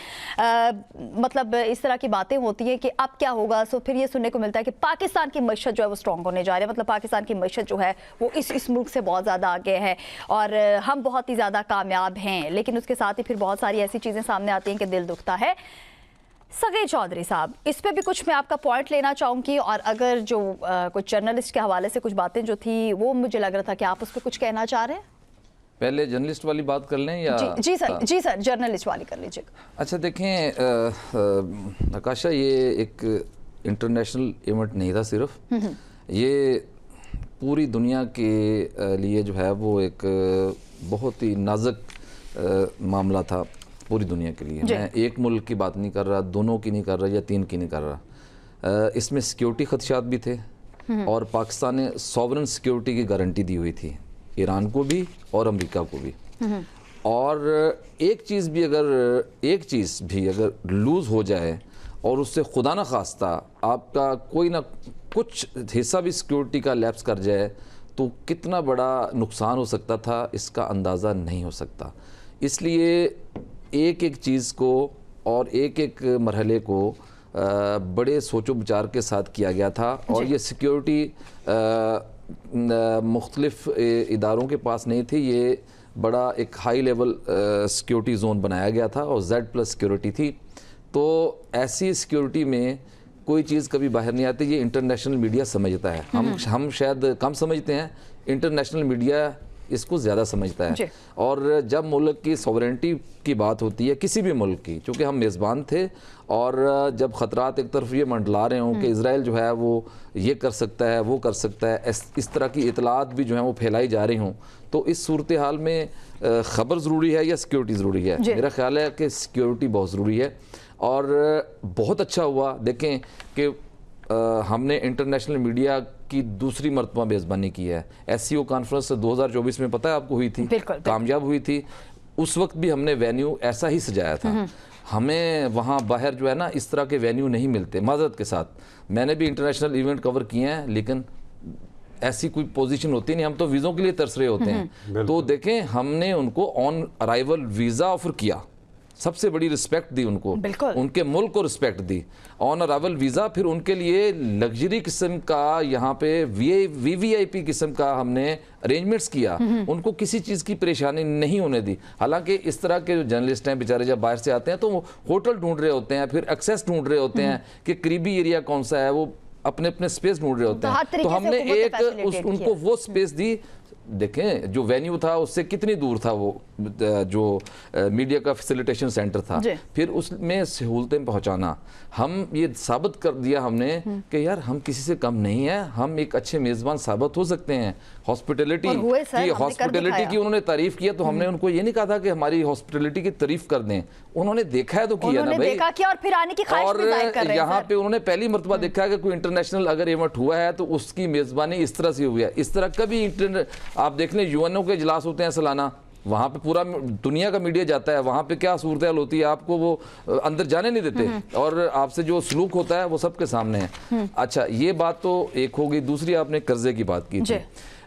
Speaker 1: मतलब इस तरह की बातें होती हैं कि अब क्या होगा, सो फिर ये सुनने को मिलता है कि पाकिस्तान की मईशत जो है वो स्ट्रॉन्ग होने जा रही है, मतलब पाकिस्तान की मईशत जो है वो इस मुल्क से बहुत ज़्यादा आगे है और हम बहुत ही ज़्यादा कामयाब हैं। लेकिन उसके साथ ही फिर बहुत सारी ऐसी चीज़ें सामने आती हैं कि दिल दुखता है। सगीर चौधरी साहब, इस पे भी कुछ मैं आपका पॉइंट लेना चाहूँगी, और अगर जो कुछ जर्नलिस्ट के हवाले से कुछ बातें जो थी वो मुझे लग रहा था कि आप उस पर कुछ कहना चाह रहे हैं।
Speaker 2: पहले जर्नलिस्ट वाली बात कर लें या?
Speaker 1: जी सर, जर्नलिस्ट वाली कर लीजिएगा।
Speaker 2: अच्छा देखें आकाशा, ये एक इंटरनेशनल इवेंट नहीं था सिर्फ, ये पूरी दुनिया के लिए जो है वो एक बहुत ही नाजुक मामला था पूरी दुनिया के लिए। मैं एक मुल्क की बात नहीं कर रहा, दोनों की नहीं कर रहा या 3 की नहीं कर रहा। इसमें सिक्योरिटी खदशात भी थे और पाकिस्तान ने सॉवरन सिक्योरिटी की गारंटी दी हुई थी, ईरान को भी और अमेरिका को भी। और एक चीज़ भी अगर लूज़ हो जाए और उससे खुदा न खास्ता आपका कोई ना कुछ हिस्सा भी सिक्योरिटी का लैप्स कर जाए तो कितना बड़ा नुकसान हो सकता था, इसका अंदाज़ा नहीं हो सकता। इसलिए एक एक चीज़ को और एक एक मरहले को बड़े सोचो विचार के साथ किया गया था। और ये सिक्योरिटी मुख्तलिफ इदारों के पास नहीं थी, ये बड़ा एक हाई लेवल सिक्योरिटी जोन बनाया गया था और Z+ सिक्योरिटी थी। तो ऐसी सिक्योरिटी में कोई चीज़ कभी बाहर नहीं आती, ये इंटरनेशनल मीडिया समझता है। हम शायद कम समझते हैं, इंटरनेशनल मीडिया इसको ज़्यादा समझता
Speaker 1: जी।
Speaker 2: है। और जब मुल्क की सॉवरेंटी की बात होती है किसी भी मुल्क की, चूँकि हम मेज़बान थे और जब ख़तरात एक तरफ ये मंडला रहे हों कि इसराइल जो है वो ये कर सकता है, वो कर सकता है, इस तरह की इतलात भी जो है वो फैलाई जा रही हों, तो इस सूरत हाल में ख़बर ज़रूरी है या सिक्योरिटी ज़रूरी है? मेरा ख्याल है कि सिक्योरिटी बहुत ज़रूरी है। और बहुत अच्छा हुआ देखें कि हमने इंटरनेशनल मीडिया की दूसरी मरतबा मेज़बानी की है। SCO कॉन्फ्रेंस 2024 में पता है आपको हुई थी, कामयाब हुई थी। उस वक्त भी हमने वेन्यू ऐसा ही सजाया था। हमें वहाँ बाहर जो है ना इस तरह के वेन्यू नहीं मिलते, माज़रत के साथ। मैंने भी इंटरनेशनल इवेंट कवर किए हैं, लेकिन ऐसी कोई पोजीशन होती नहीं, हम तो वीज़ों के लिए तरस रहे होते हैं। तो देखें, हमने उनको ऑन अराइवल वीज़ा ऑफर किया, सबसे बड़ी रिस्पेक्ट दी उनको, उनके मुल्क को respect the, on arrival visa. फिर उनके लिए लग्जरी किस्म का यहाँ पे VVIP किस्म का हमने अरेंजमेंट्स किया, उनको किसी चीज़ की परेशानी नहीं होने दी। हालांकि इस तरह के जो जर्नलिस्ट हैं बेचारे जब बाहर से आते हैं तो वो होटल ढूंढ रहे होते हैं, फिर एक्सेस ढूंढ रहे होते हैं कि करीबी एरिया कौन सा है, वो अपने अपने स्पेस ढूंढ रहे होते हैं। तो हमने एक उनको वो स्पेस दी। देखें, जो वेन्यू था उससे कितनी दूर था वो जो मीडिया का फैसिलिटेशन सेंटर था, फिर उसमें सहूलतें पहुंचाना। हम ये साबित कर दिया हमने कि यार हम किसी से कम नहीं है, हम एक अच्छे मेज़बान साबित हो सकते हैं। हॉस्पिटलिटी की उन्होंने तारीफ किया, तो हमने उनको ये नहीं कहा था कि हमारी हॉस्पिटलिटी की तारीफ कर दें, उन्होंने देखा है तो किया ना भाई,
Speaker 1: और फिर आने की ख्वाहिश भी जाहिर कर रहे हैं।
Speaker 2: यहाँ पे उन्होंने पहली मरतबा देखा है कि कोई इंटरनेशनल अगर इवेंट हुआ है तो उसकी मेज़बानी इस तरह से हुई है। इस तरह कभी आप देख लें, UNO के इजलास होते हैं सालाना, वहाँ पे पूरा दुनिया का मीडिया जाता है, वहाँ पे क्या सूरत हाल होती है आपको वो अंदर जाने नहीं देते, और आपसे जो सलूक होता है वो सबके सामने है। अच्छा, ये बात तो एक हो गई। दूसरी आपने कर्जे की बात की थी।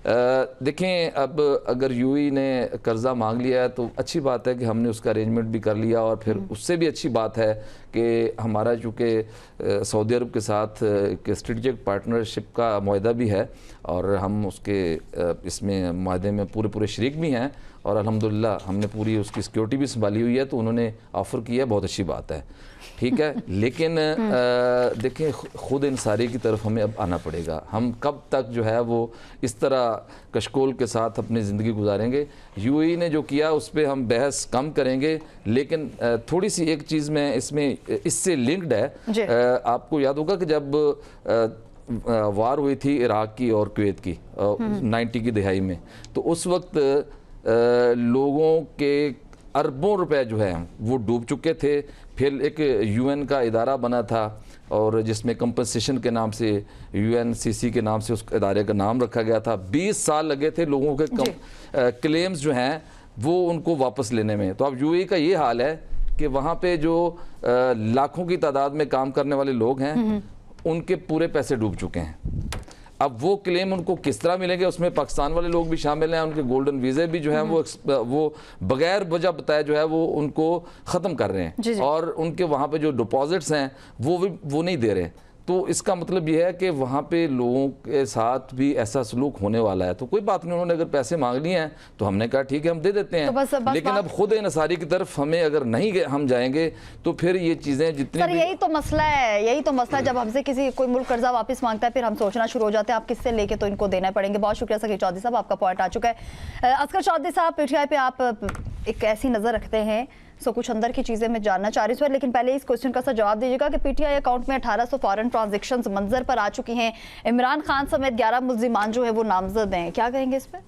Speaker 2: देखें, अब अगर UAE ने कर्जा मांग लिया है तो अच्छी बात है कि हमने उसका अरेंजमेंट भी कर लिया, और फिर उससे भी अच्छी बात है कि हमारा चूँकि सऊदी अरब के साथ एक स्ट्रेटजिक पार्टनरशिप का मुआहदा भी है, और हम उसके इसमें मुआहदे में पूरे शरीक भी हैं, और अल्हम्दुलिल्लाह हमने पूरी उसकी सिक्योरिटी भी संभाली हुई है। तो उन्होंने ऑफ़र किया, बहुत अच्छी बात है, ठीक है। लेकिन देखें, खुद इंसारी की तरफ हमें अब आना पड़ेगा। हम कब तक जो है वो इस तरह कशकोल के साथ अपनी ज़िंदगी गुजारेंगे? UAE ने जो किया उस पर हम बहस कम करेंगे, लेकिन थोड़ी सी एक चीज़ में इसमें इससे लिंक्ड है। आपको याद होगा कि जब वार हुई थी इराक की और कुवैत की 90 की दहाई में, तो उस वक्त लोगों के अरबों रुपए जो है वो डूब चुके थे। फिर एक UN का इदारा बना था, और जिसमें कंपनसेशन के नाम से UNCC के नाम से उस इदारे का नाम रखा गया था। 20 साल लगे थे लोगों के क्लेम्स जो हैं वो उनको वापस लेने में। तो अब UAE का ये हाल है कि वहाँ पे जो लाखों की तादाद में काम करने वाले लोग हैं उनके पूरे पैसे डूब चुके हैं। अब वो क्लेम उनको किस तरह मिलेंगे? उसमें पाकिस्तान वाले लोग भी शामिल हैं, उनके गोल्डन वीज़े भी जो हैं वो बगैर वजह बताए जो है वो उनको ख़त्म कर रहे हैं, और उनके वहाँ पे जो डिपॉजिट्स हैं वो नहीं दे रहे। तो इसका मतलब यह है कि वहाँ पे लोगों के साथ भी ऐसा सलूक होने वाला है। तो कोई बात नहीं, उन्होंने अगर पैसे मांग लिए हैं तो हमने कहा ठीक है हम दे देते हैं। तो बस लेकिन अब खुद इंसारी की तरफ हमें अगर नहीं हम जाएंगे तो फिर ये चीज़ें जितनी
Speaker 1: यही तो मसला है, जब हमसे किसी कोई मुल्क कर्जा वापस मांगता है फिर हम सोचना शुरू हो जाते हैं आप किससे लेके तो इनको देना पड़ेंगे। बहुत शुक्रिया सकीर चौधरी साहब, आपका पॉइंट आ चुका है। असगर चौधरी साहब, PTI पे आप एक ऐसी नज़र रखते हैं, सो कुछ अंदर की चीज़ें मैं जानना चाह रही हूँ, लेकिन पहले इस क्वेश्चन का जवाब दीजिएगा कि PTI अकाउंट में 1800 फॉरेन ट्रांजैक्शंस मंजर पर आ चुकी हैं, इमरान खान समेत 11 मुल्जिमान जो है वो नामजद हैं, क्या कहेंगे इस पर?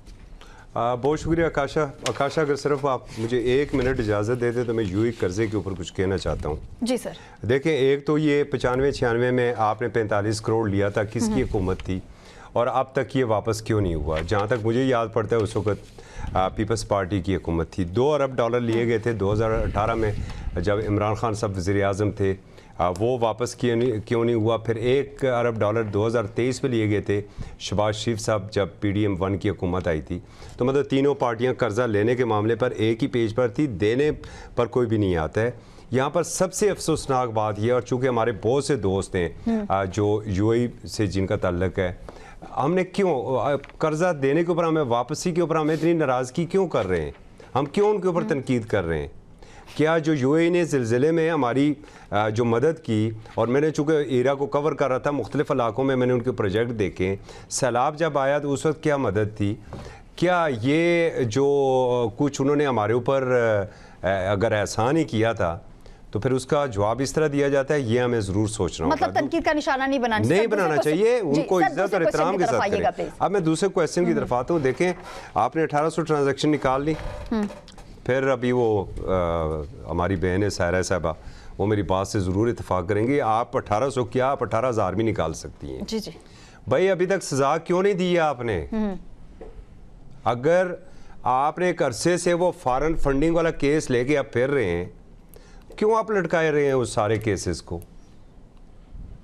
Speaker 3: बहुत शुक्रिया आकाशा, अगर सिर्फ आप मुझे 1 मिनट इजाज़त दे दें तो मैं UAE कर्जे के ऊपर कुछ कहना चाहता हूँ।
Speaker 1: जी सर।
Speaker 3: देखें, एक तो ये 95-96 में आपने 45 करोड़ लिया था, किसकी हुकूमत थी, और अब तक ये वापस क्यों नहीं हुआ? जहाँ तक मुझे याद पड़ता है उस वक्त पीपल्स पार्टी की हुकूमत थी। $2 अरब लिए गए थे 2018 में जब इमरान खान साहब वज़ीर-ए-आज़म थे, वो वापस क्यों नहीं हुआ? फिर $1 अरब 2023 में लिए गए थे शहबाज शरीफ साहब जब PDM 1 की हुकूमत आई थी। तो मतलब तीनों पार्टियां कर्जा लेने के मामले पर एक ही पेज पर थी, देने पर कोई भी नहीं आता है। यहाँ पर सबसे अफसोसनाक बात यह, और चूँकि हमारे बहुत से दोस्त हैं जो UAE से जिनका ताल्लुक है, हमने क्यों कर्जा देने के ऊपर, हमें वापसी के ऊपर हमें इतनी नाराज़गी क्यों कर रहे हैं? हम क्यों उनके ऊपर तनकीद कर रहे हैं? क्या जो UAE ने ज़िलज़िले में हमारी जो मदद की, और मैंने चूँकि एरिया को कवर कर रहा था, मुख्तलिफ़ इलाकों में मैंने उनके प्रोजेक्ट देखे, सैलाब जब आया तो उस वक्त क्या मदद थी, क्या ये जो कुछ उन्होंने हमारे ऊपर अगर एहसान ही किया था तो फिर उसका जवाब इस तरह दिया जाता है, ये हमें जरूर सोचना होगा।
Speaker 1: मतलब तनकीद का निशाना नहीं बनाना
Speaker 3: चाहिए, उनको इज्जत और इत्तराम के साथ करें।
Speaker 1: प्लीज।
Speaker 3: अब मैं दूसरे क्वेश्चन की तरफ आता हूँ। देखें, आपने 1800 ट्रांजैक्शन निकाल ली, फिर अभी वो हमारी बहन है सायरा साहबा, वो मेरी बात से ज़रूर इत्तेफाक करेंगी, आप 1800 क्या आप 18,000 भी निकाल सकती हैं।
Speaker 1: जी जी
Speaker 3: भाई अभी तक सजा क्यों नहीं दी है आपने? अगर आपने एक अरसे से वो फॉरेन फंडिंग वाला केस लेके आप फिर रहे हैं, क्यों आप लटकाए रहे हैं उस सारे केसेस को?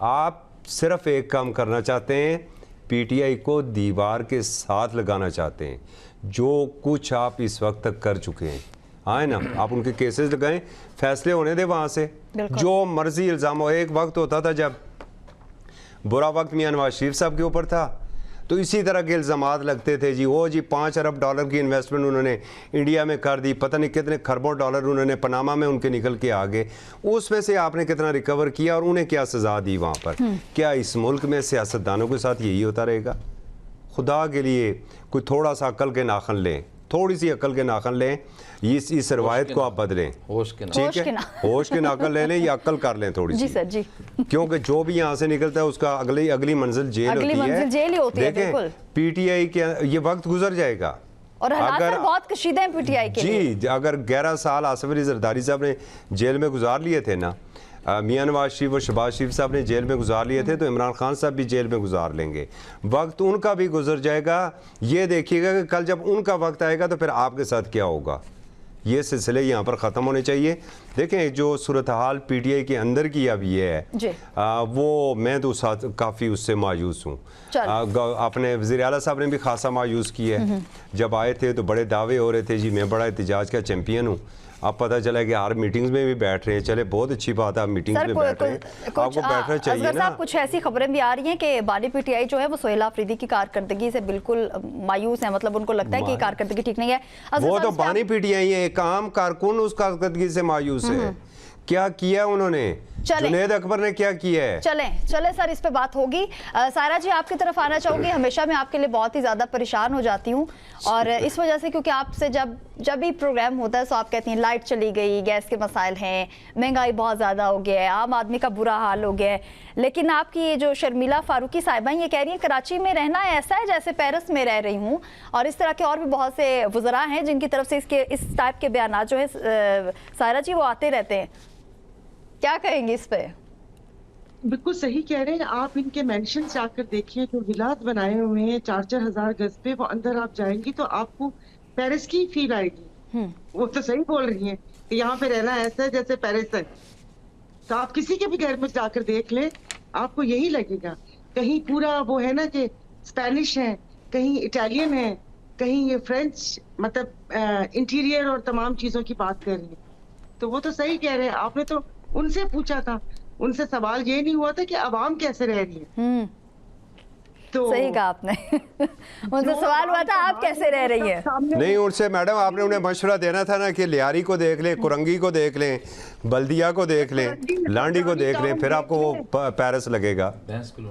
Speaker 3: आप सिर्फ एक काम करना चाहते हैं, पीटीआई को दीवार के साथ लगाना चाहते हैं। जो कुछ आप इस वक्त तक कर चुके हैं, आए ना, आप उनके केसेस लगाएं, फैसले होने दें वहां से, जो मर्जी इल्ज़ाम हो। एक वक्त होता था जब बुरा वक्त मियां नवाज शरीफ साहब के ऊपर था, तो इसी तरह के इल्ज़ामात लगते थे, जी वो जी 5 अरब डॉलर की इन्वेस्टमेंट उन्होंने इंडिया में कर दी, पता नहीं कितने खरबों डॉलर उन्होंने पनामा में उनके निकल के आ गए, उसमें से आपने कितना रिकवर किया और उन्हें क्या सज़ा दी वहाँ पर? क्या इस मुल्क में सियासतदानों के साथ यही होता रहेगा? खुदा के लिए कोई थोड़ा सा अक्ल के नाखन लें, थोड़ी सी अक्ल के नाखन लें, इस रवायत को आप बदलें।
Speaker 2: होश के
Speaker 3: ठीक है, होश के नाखन ले लें या अक्ल कर लें थोड़ी सी।
Speaker 1: जी सर जी।
Speaker 3: क्योंकि जो भी यहाँ से निकलता है उसका अगली मंजिल जेल होती है। देखें, पीटीआई के ये वक्त गुजर जाएगा
Speaker 1: और हालात बहुत कशीदे हैं पीटीआई के लिए।
Speaker 3: जी, अगर 11 साल आसिफ अली जरदारी साहब ने जेल में गुजार लिए थे ना, मियां नवाज शरीफ और शहबाज शरीफ साहब ने जेल में गुजार लिए थे, तो इमरान खान साहब भी जेल में गुजार लेंगे। वक्त उनका भी गुजर जाएगा। ये देखिएगा कि कल जब उनका वक्त आएगा तो फिर आपके साथ क्या होगा। ये सिलसिले यहाँ पर ख़त्म होने चाहिए। देखें, जो सूरत हाल पीटीआई के अंदर की अब ये है, वो मैं तो काफ़ी उससे मायूस हूँ। अपने वज़ीर आला साहब ने भी खासा मायूस किया है। जब आए थे तो बड़े दावे हो रहे थे, जी मैं बड़ा एहतजाज का चैंपियन हूँ। अब पता चला कि हर मीटिंग्स में भी बैठ रहे हैं। चले, बहुत अच्छी बात है, आप मीटिंग्स में बैठ रहे हैं, आपको बैठना चाहिए ना।
Speaker 1: कुछ ऐसी खबरें भी आ रही हैं कि बानी पीटीआई जो है वो सोहेल अफरीदी की कारकर्दगी से बिल्कुल मायूस है, मतलब उनको लगता है कि कारकर्दगी ठीक नहीं है।
Speaker 3: वो तो बानी पीटीआई है, एक आम कारकुन उस कारकर्दगी से मायूस है। क्या किया उन्होंने? जुनैद अकबर ने क्या किया है?
Speaker 1: चले सर, इस पे बात होगी। सायरा जी, आपकी तरफ आना चाहूंगी। हमेशा मैं आपके लिए बहुत ही ज्यादा परेशान हो जाती हूँ, और इस वजह से, क्योंकि आपसे जब भी प्रोग्राम होता है तो आप कहती हैं लाइट चली गई, गैस के मसाइल हैं, महंगाई बहुत ज़्यादा हो गया है, आम आदमी का बुरा हाल हो गया है। लेकिन आपकी ये जो शर्मिला फारूकी साहिबा ये कह रही है कराची में रहना ऐसा है जैसे पेरिस में रह रही हूँ, और इस तरह के और भी बहुत से वज़रा हैं जिनकी तरफ से इस टाइप के बयान जो है सायरा जी वो आते रहते हैं। क्या कहेंगे इस पे?
Speaker 5: बिल्कुल सही कह रहे हैं आप। इनके मेंशन जाकर देखिए, जो विलास बनाए हुए हैं 4-4 हजार गज पे, वो अंदर आप जाएंगी तो आपको पेरिस की फील आएगी। वो तो सही बोल रही हैं कि यहाँ पे रहना ऐसा है जैसे पेरिस है। तो आप किसी के भी घर में जाकर देख ले, आपको यही लगेगा। कहीं पूरा वो है ना कि स्पेनिश है, कहीं इटालियन है, कहीं ये फ्रेंच, मतलब इंटीरियर और तमाम चीजों की बात कर रही है। तो वो तो सही कह रहे हैं। आपने तो उनसे पूछा था, उनसे सवाल ये नहीं हुआ था कि अवाम कैसे रह रही है। तो
Speaker 1: सही कहा आपने। उनसे सवाल हुआ था आप कैसे रह रही है।
Speaker 3: नहीं, उनसे मैडम आपने उन्हें मशवरा देना था ना कि लियारी को देख लें, कुरंगी को देख लें, बल्दिया को देख लें, लांडी को देख लें, फिर आपको वो पेरिस लगेगा।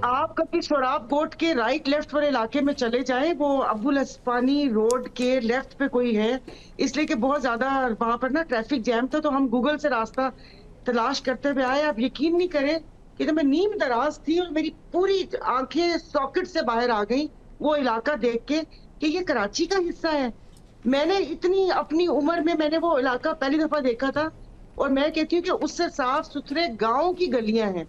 Speaker 5: आप कभी शोराब कोट के राइट लेफ्ट वाले इलाके में चले जाएं, वो अब्दुल अस्पानी रोड के लेफ्ट पे कोई है, इसलिए कि बहुत ज्यादा वहां पर ना ट्रैफिक जैम था, तो हम गूगल से रास्ता तलाश करते हुए आए। आप यकीन नहीं करें कि जब मैं नींद दराज थी और मेरी पूरी आंखें सॉकेट से बाहर आ गई वो इलाका देख के कि ये कराची का हिस्सा है। मैंने इतनी अपनी उम्र में मैंने वो इलाका पहली दफा देखा था, और मैं कहती हूँ कि उससे साफ सुथरे गांव की गलियां हैं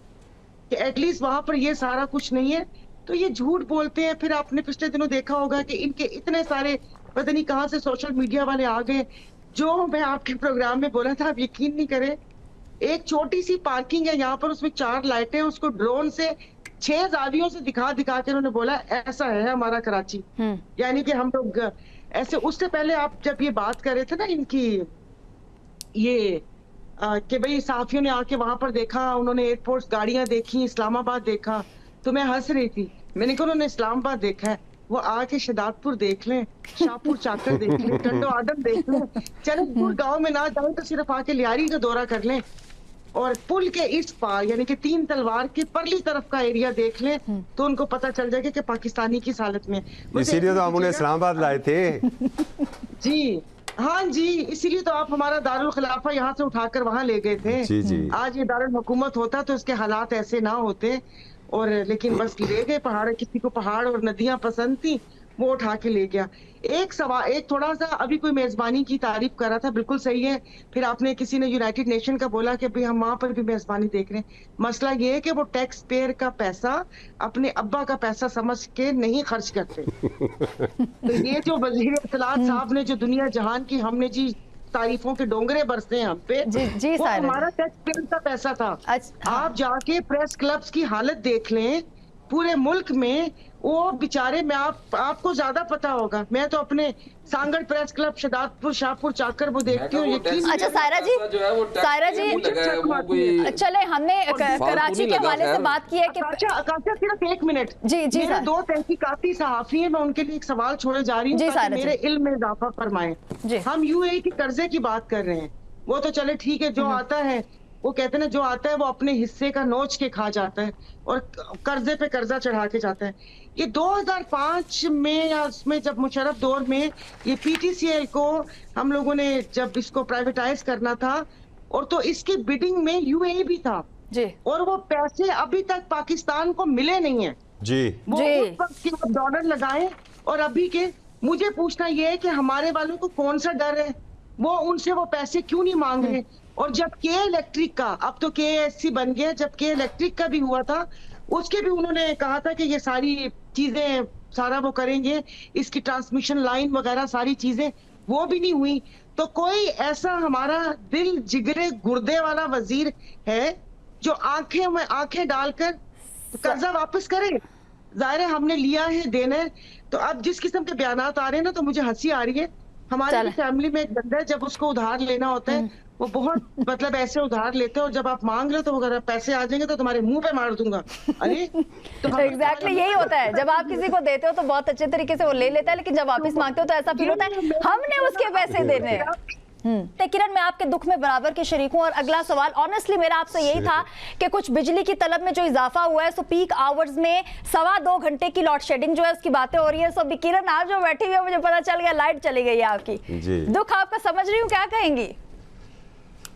Speaker 5: कि एटलीस्ट वहां पर ये सारा कुछ नहीं है। तो ये झूठ बोलते हैं। फिर आपने पिछले दिनों देखा होगा कि इनके इतने सारे पता नहीं कहाँ से सोशल मीडिया वाले आ गए। जो मैं आपके प्रोग्राम में बोला था, आप यकीन नहीं करें, एक छोटी सी पार्किंग है यहाँ पर, उसमें 4 लाइटें, उसको ड्रोन से 6 जावियों से दिखा के उन्होंने बोला ऐसा है हमारा कराची। यानी कि हम लोग ऐसे। उससे पहले आप जब ये बात कर रहे थे ना इनकी, ये कि भाई साफियों ने आके वहां पर देखा, उन्होंने एयरपोर्ट गाड़ियां देखी, इस्लामाबाद देखा, तो मैं हंस रही थी। मैंने कहा उन्होंने इस्लामाबाद देखा है, वो आके शदादपुर देख लें, शाहपुर चाकर देख लें, टंडो आदम देख लें, चरणपुर गांव में ना जाए तो सिर्फ आके लियारी का दौरा कर लें। और पुल के इस पार यानी कि 3 तलवार के परली तरफ का एरिया देख लें तो उनको पता चल जाएगा कि पाकिस्तानी किस हालत में।
Speaker 3: इसीलिए तो हम उन्हें इस्लामाबाद लाए थे।
Speaker 5: जी हाँ जी, इसीलिए तो आप हमारा दारुल खिलाफा यहाँ से उठाकर वहाँ ले गए थे।
Speaker 3: जी जी।
Speaker 5: आज ये दारुल हुकूमत होता तो इसके हालात ऐसे ना होते, और लेकिन बस ले गए पहाड़, किसी को पहाड़ और नदियां पसंद थी वो उठा के ले गया। एक सवाल, एक थोड़ा सा, अभी कोई मेजबानी की तारीफ कर रहा था, बिल्कुल सही है। फिर आपने किसी ने यूनाइटेड नेशन का बोला कि भाई हम वहां पर भी मेजबानी देख रहे हैं। मसला ये है कि वो टैक्स पेयर का पैसा अपने अब्बा का पैसा समझ के नहीं खर्च करते। तो ये जो वजीर इत्तलात साहब ने जो दुनिया जहान की हमने जी तारीफों के डोंगरे बरसे हैं हम पे,
Speaker 1: जी
Speaker 5: वो
Speaker 1: सायरा
Speaker 5: हमारा टैक्स पेयर का पैसा था।
Speaker 1: अच्छा,
Speaker 5: आप जाके प्रेस क्लब्स की हालत देख लें पूरे मुल्क में, वो बेचारे, मैं आपको ज्यादा पता होगा, मैं तो अपने सांगड़ प्रेस क्लब, शदादपुर, शाहपुर, चाकर वो देखती हूँ। यकीन
Speaker 1: अच्छा सायरा जी, सायरा जी चले, हमने कराची के हवाले से बात की है कि
Speaker 5: आकाशा सिर्फ 1 मिनट,
Speaker 1: जी जी
Speaker 5: मेरे 2 तहकीकाती सहाफी हैं, मैं उनके लिए एक सवाल छोड़े जा रही हूँ ताकि मेरे इल्म में इजाफा फरमाएं। हम यूएई के कर्जे की बात कर रहे हैं, वो तो चले ठीक है, जो आता है वो कहते हैं जो आता है वो अपने हिस्से का नोच के खा जाता है और कर्जे पे कर्जा चढ़ा के जाता है। ये 2005 में या उसमें जब मुशर्रफ दौर में ये पीटीसीएल को हम लोगों ने जब इसको प्राइवेटाइज करना था, और तो इसकी बिडिंग में यूएई भी था
Speaker 1: जी,
Speaker 5: और वो पैसे अभी तक पाकिस्तान को मिले नहीं है
Speaker 3: जी।
Speaker 5: वो
Speaker 1: जी।
Speaker 5: उस वक्त के डॉलर लगाए और अभी के। मुझे पूछना ये है कि हमारे वालों को कौन सा डर है, वो उनसे वो पैसे क्यों नहीं मांग रहे? और जब के इलेक्ट्रिक का, अब तो KSC बन गया, जब के इलेक्ट्रिक का भी हुआ था उसके भी उन्होंने कहा था कि ये सारी चीजें सारा वो करेंगे, इसकी ट्रांसमिशन लाइन वगैरह सारी चीजें, वो भी नहीं हुई। तो कोई ऐसा हमारा दिल जिगरे गुर्दे वाला वजीर है जो आंखें में आंखें डालकर कर्जा वापस करे? जाहिर है हमने लिया है, देना है। तो अब जिस किस्म के बयानात आ रहे हैं ना, तो मुझे हंसी आ रही है। हमारे फैमिली में एक बंदा है, जब उसको उधार लेना होता है वो बहुत मतलब ऐसे उधार लेते हैं, और जब आप मांग रहे हो तो अगर पैसे आ जाएंगे तो तुम्हारे मुंह पे मार दूंगा। अरे तो
Speaker 1: एग्जैक्टली यही होता है, जब आप किसी को देते हो तो बहुत अच्छे तरीके से वो ले लेता है, लेकिन जब वापस मांगते हो तो ऐसा फील होता है हमने उसके पैसे देने हैं। किरण, मैं आपके दुख में बराबर की शरीक हूँ। और अगला सवाल ऑनेस्टली मेरा आपसे यही था कि कुछ बिजली की तलब में जो इजाफा हुआ है, सो पीक आवर्स में 2.25 घंटे की लोड शेडिंग जो है उसकी बातें हो रही है। सो किरण आप जो बैठी हुई है, मुझे पता चल गया लाइट चली गई है आपकी, दुख आपका समझ रही हूँ, क्या कहेंगी?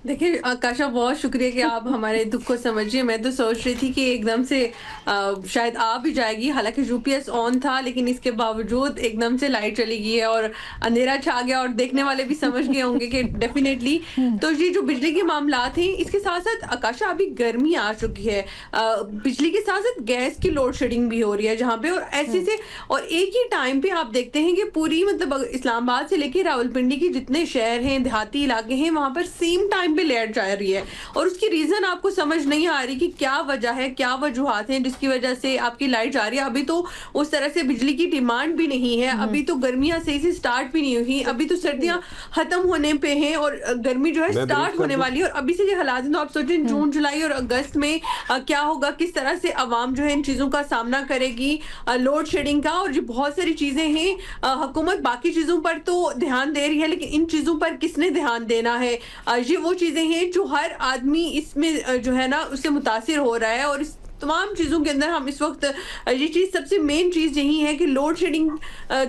Speaker 4: देखिए आकाशा, बहुत शुक्रिया कि आप हमारे दुख को समझिए। मैं तो सोच रही थी कि एकदम से शायद आ भी जाएगी, हालांकि यूपीएस ऑन था, लेकिन इसके बावजूद एकदम से लाइट चली गई है और अंधेरा छा गया, और देखने वाले भी समझ गए होंगे कि डेफिनेटली। तो ये जो बिजली के मामला थे, इसके साथ साथ आकाशा अभी गर्मी आ चुकी है, बिजली के साथ साथ गैस की लोड शेडिंग भी हो रही है जहाँ पे, और ऐसे से और एक ही टाइम पे आप देखते हैं कि पूरी मतलब इस्लामाबाद से लेकर रावलपिंडी की जितने शहर हैं, देहाती इलाके हैं, वहां पर सेम टाइम पे लाइट जा रही है, और उसकी रीजन आपको समझ नहीं आ रही कि क्या वजह है, क्या वजूहात हैं जिसकी वजह से आपकी लाइट जा रही है। अभी तो उस तरह से बिजली की डिमांड भी नहीं है, अभी तो गर्मियां सही से स्टार्ट भी नहीं हुई, अभी तो सर्दियां खत्म होने पे हैं और गर्मी जो है स्टार्ट होने वाली है। और अभी से ये हालात हैं, तो आप सोचें जून, जुलाई और अगस्त में क्या होगा, किस तरह से आवाम जो है इन चीजों का सामना करेगी, लोड शेडिंग का। और जो बहुत सारी चीजें हैं, हुकूमत बाकी चीजों पर तो ध्यान दे रही है, लेकिन इन चीजों पर किसने ध्यान देना है? ये वो चीजें हैं जो हर आदमी इसमें जो है ना उससे मुतासिर हो रहा है। और इस तमाम चीज़ों के अंदर हम इस वक्त ये चीज़, सबसे मेन चीज़ यही है कि लोड शेडिंग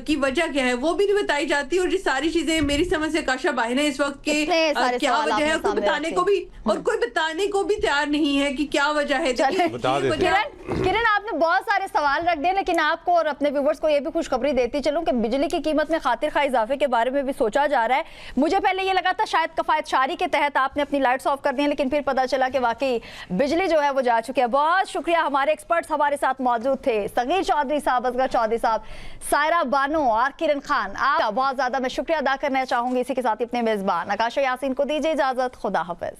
Speaker 4: की वजह क्या है वो भी नहीं बताई जाती, और ये सारी चीज़ें मेरी समझ से आकाशा बाहिर है इस वक्त के क्या वजह है, कोई बताने को भी और कोई बताने को भी तैयार नहीं है कि क्या वजह है।
Speaker 1: किरण, आपने बहुत सारे सवाल रख दिए, लेकिन आपको और अपने व्यूवर्स को ये भी खुशखबरी देती चलूं कि बिजली की कीमत में खातिर खा इजाफे के बारे में भी सोचा जा रहा है। मुझे पहले ये लगा था शायद कफायत शारी के तहत आपने अपनी लाइट्स ऑफ कर दी हैं, लेकिन फिर पता चला कि वाकई बिजली जो है वो जा चुकी है। बहुत शुक्रिया, हमारे एक्सपर्ट्स हमारे साथ मौजूद थे, सगीर चौधरी साहब, असगर चौधरी साहब, सायरा बानो और किरण खान। आपका बहुत ज्यादा मैं शुक्रिया अदा करना चाहूंगी। इसी के साथ अपने मेजबान आकाशा यासीन को दीजिए इजाजत। खुदा हाफिज।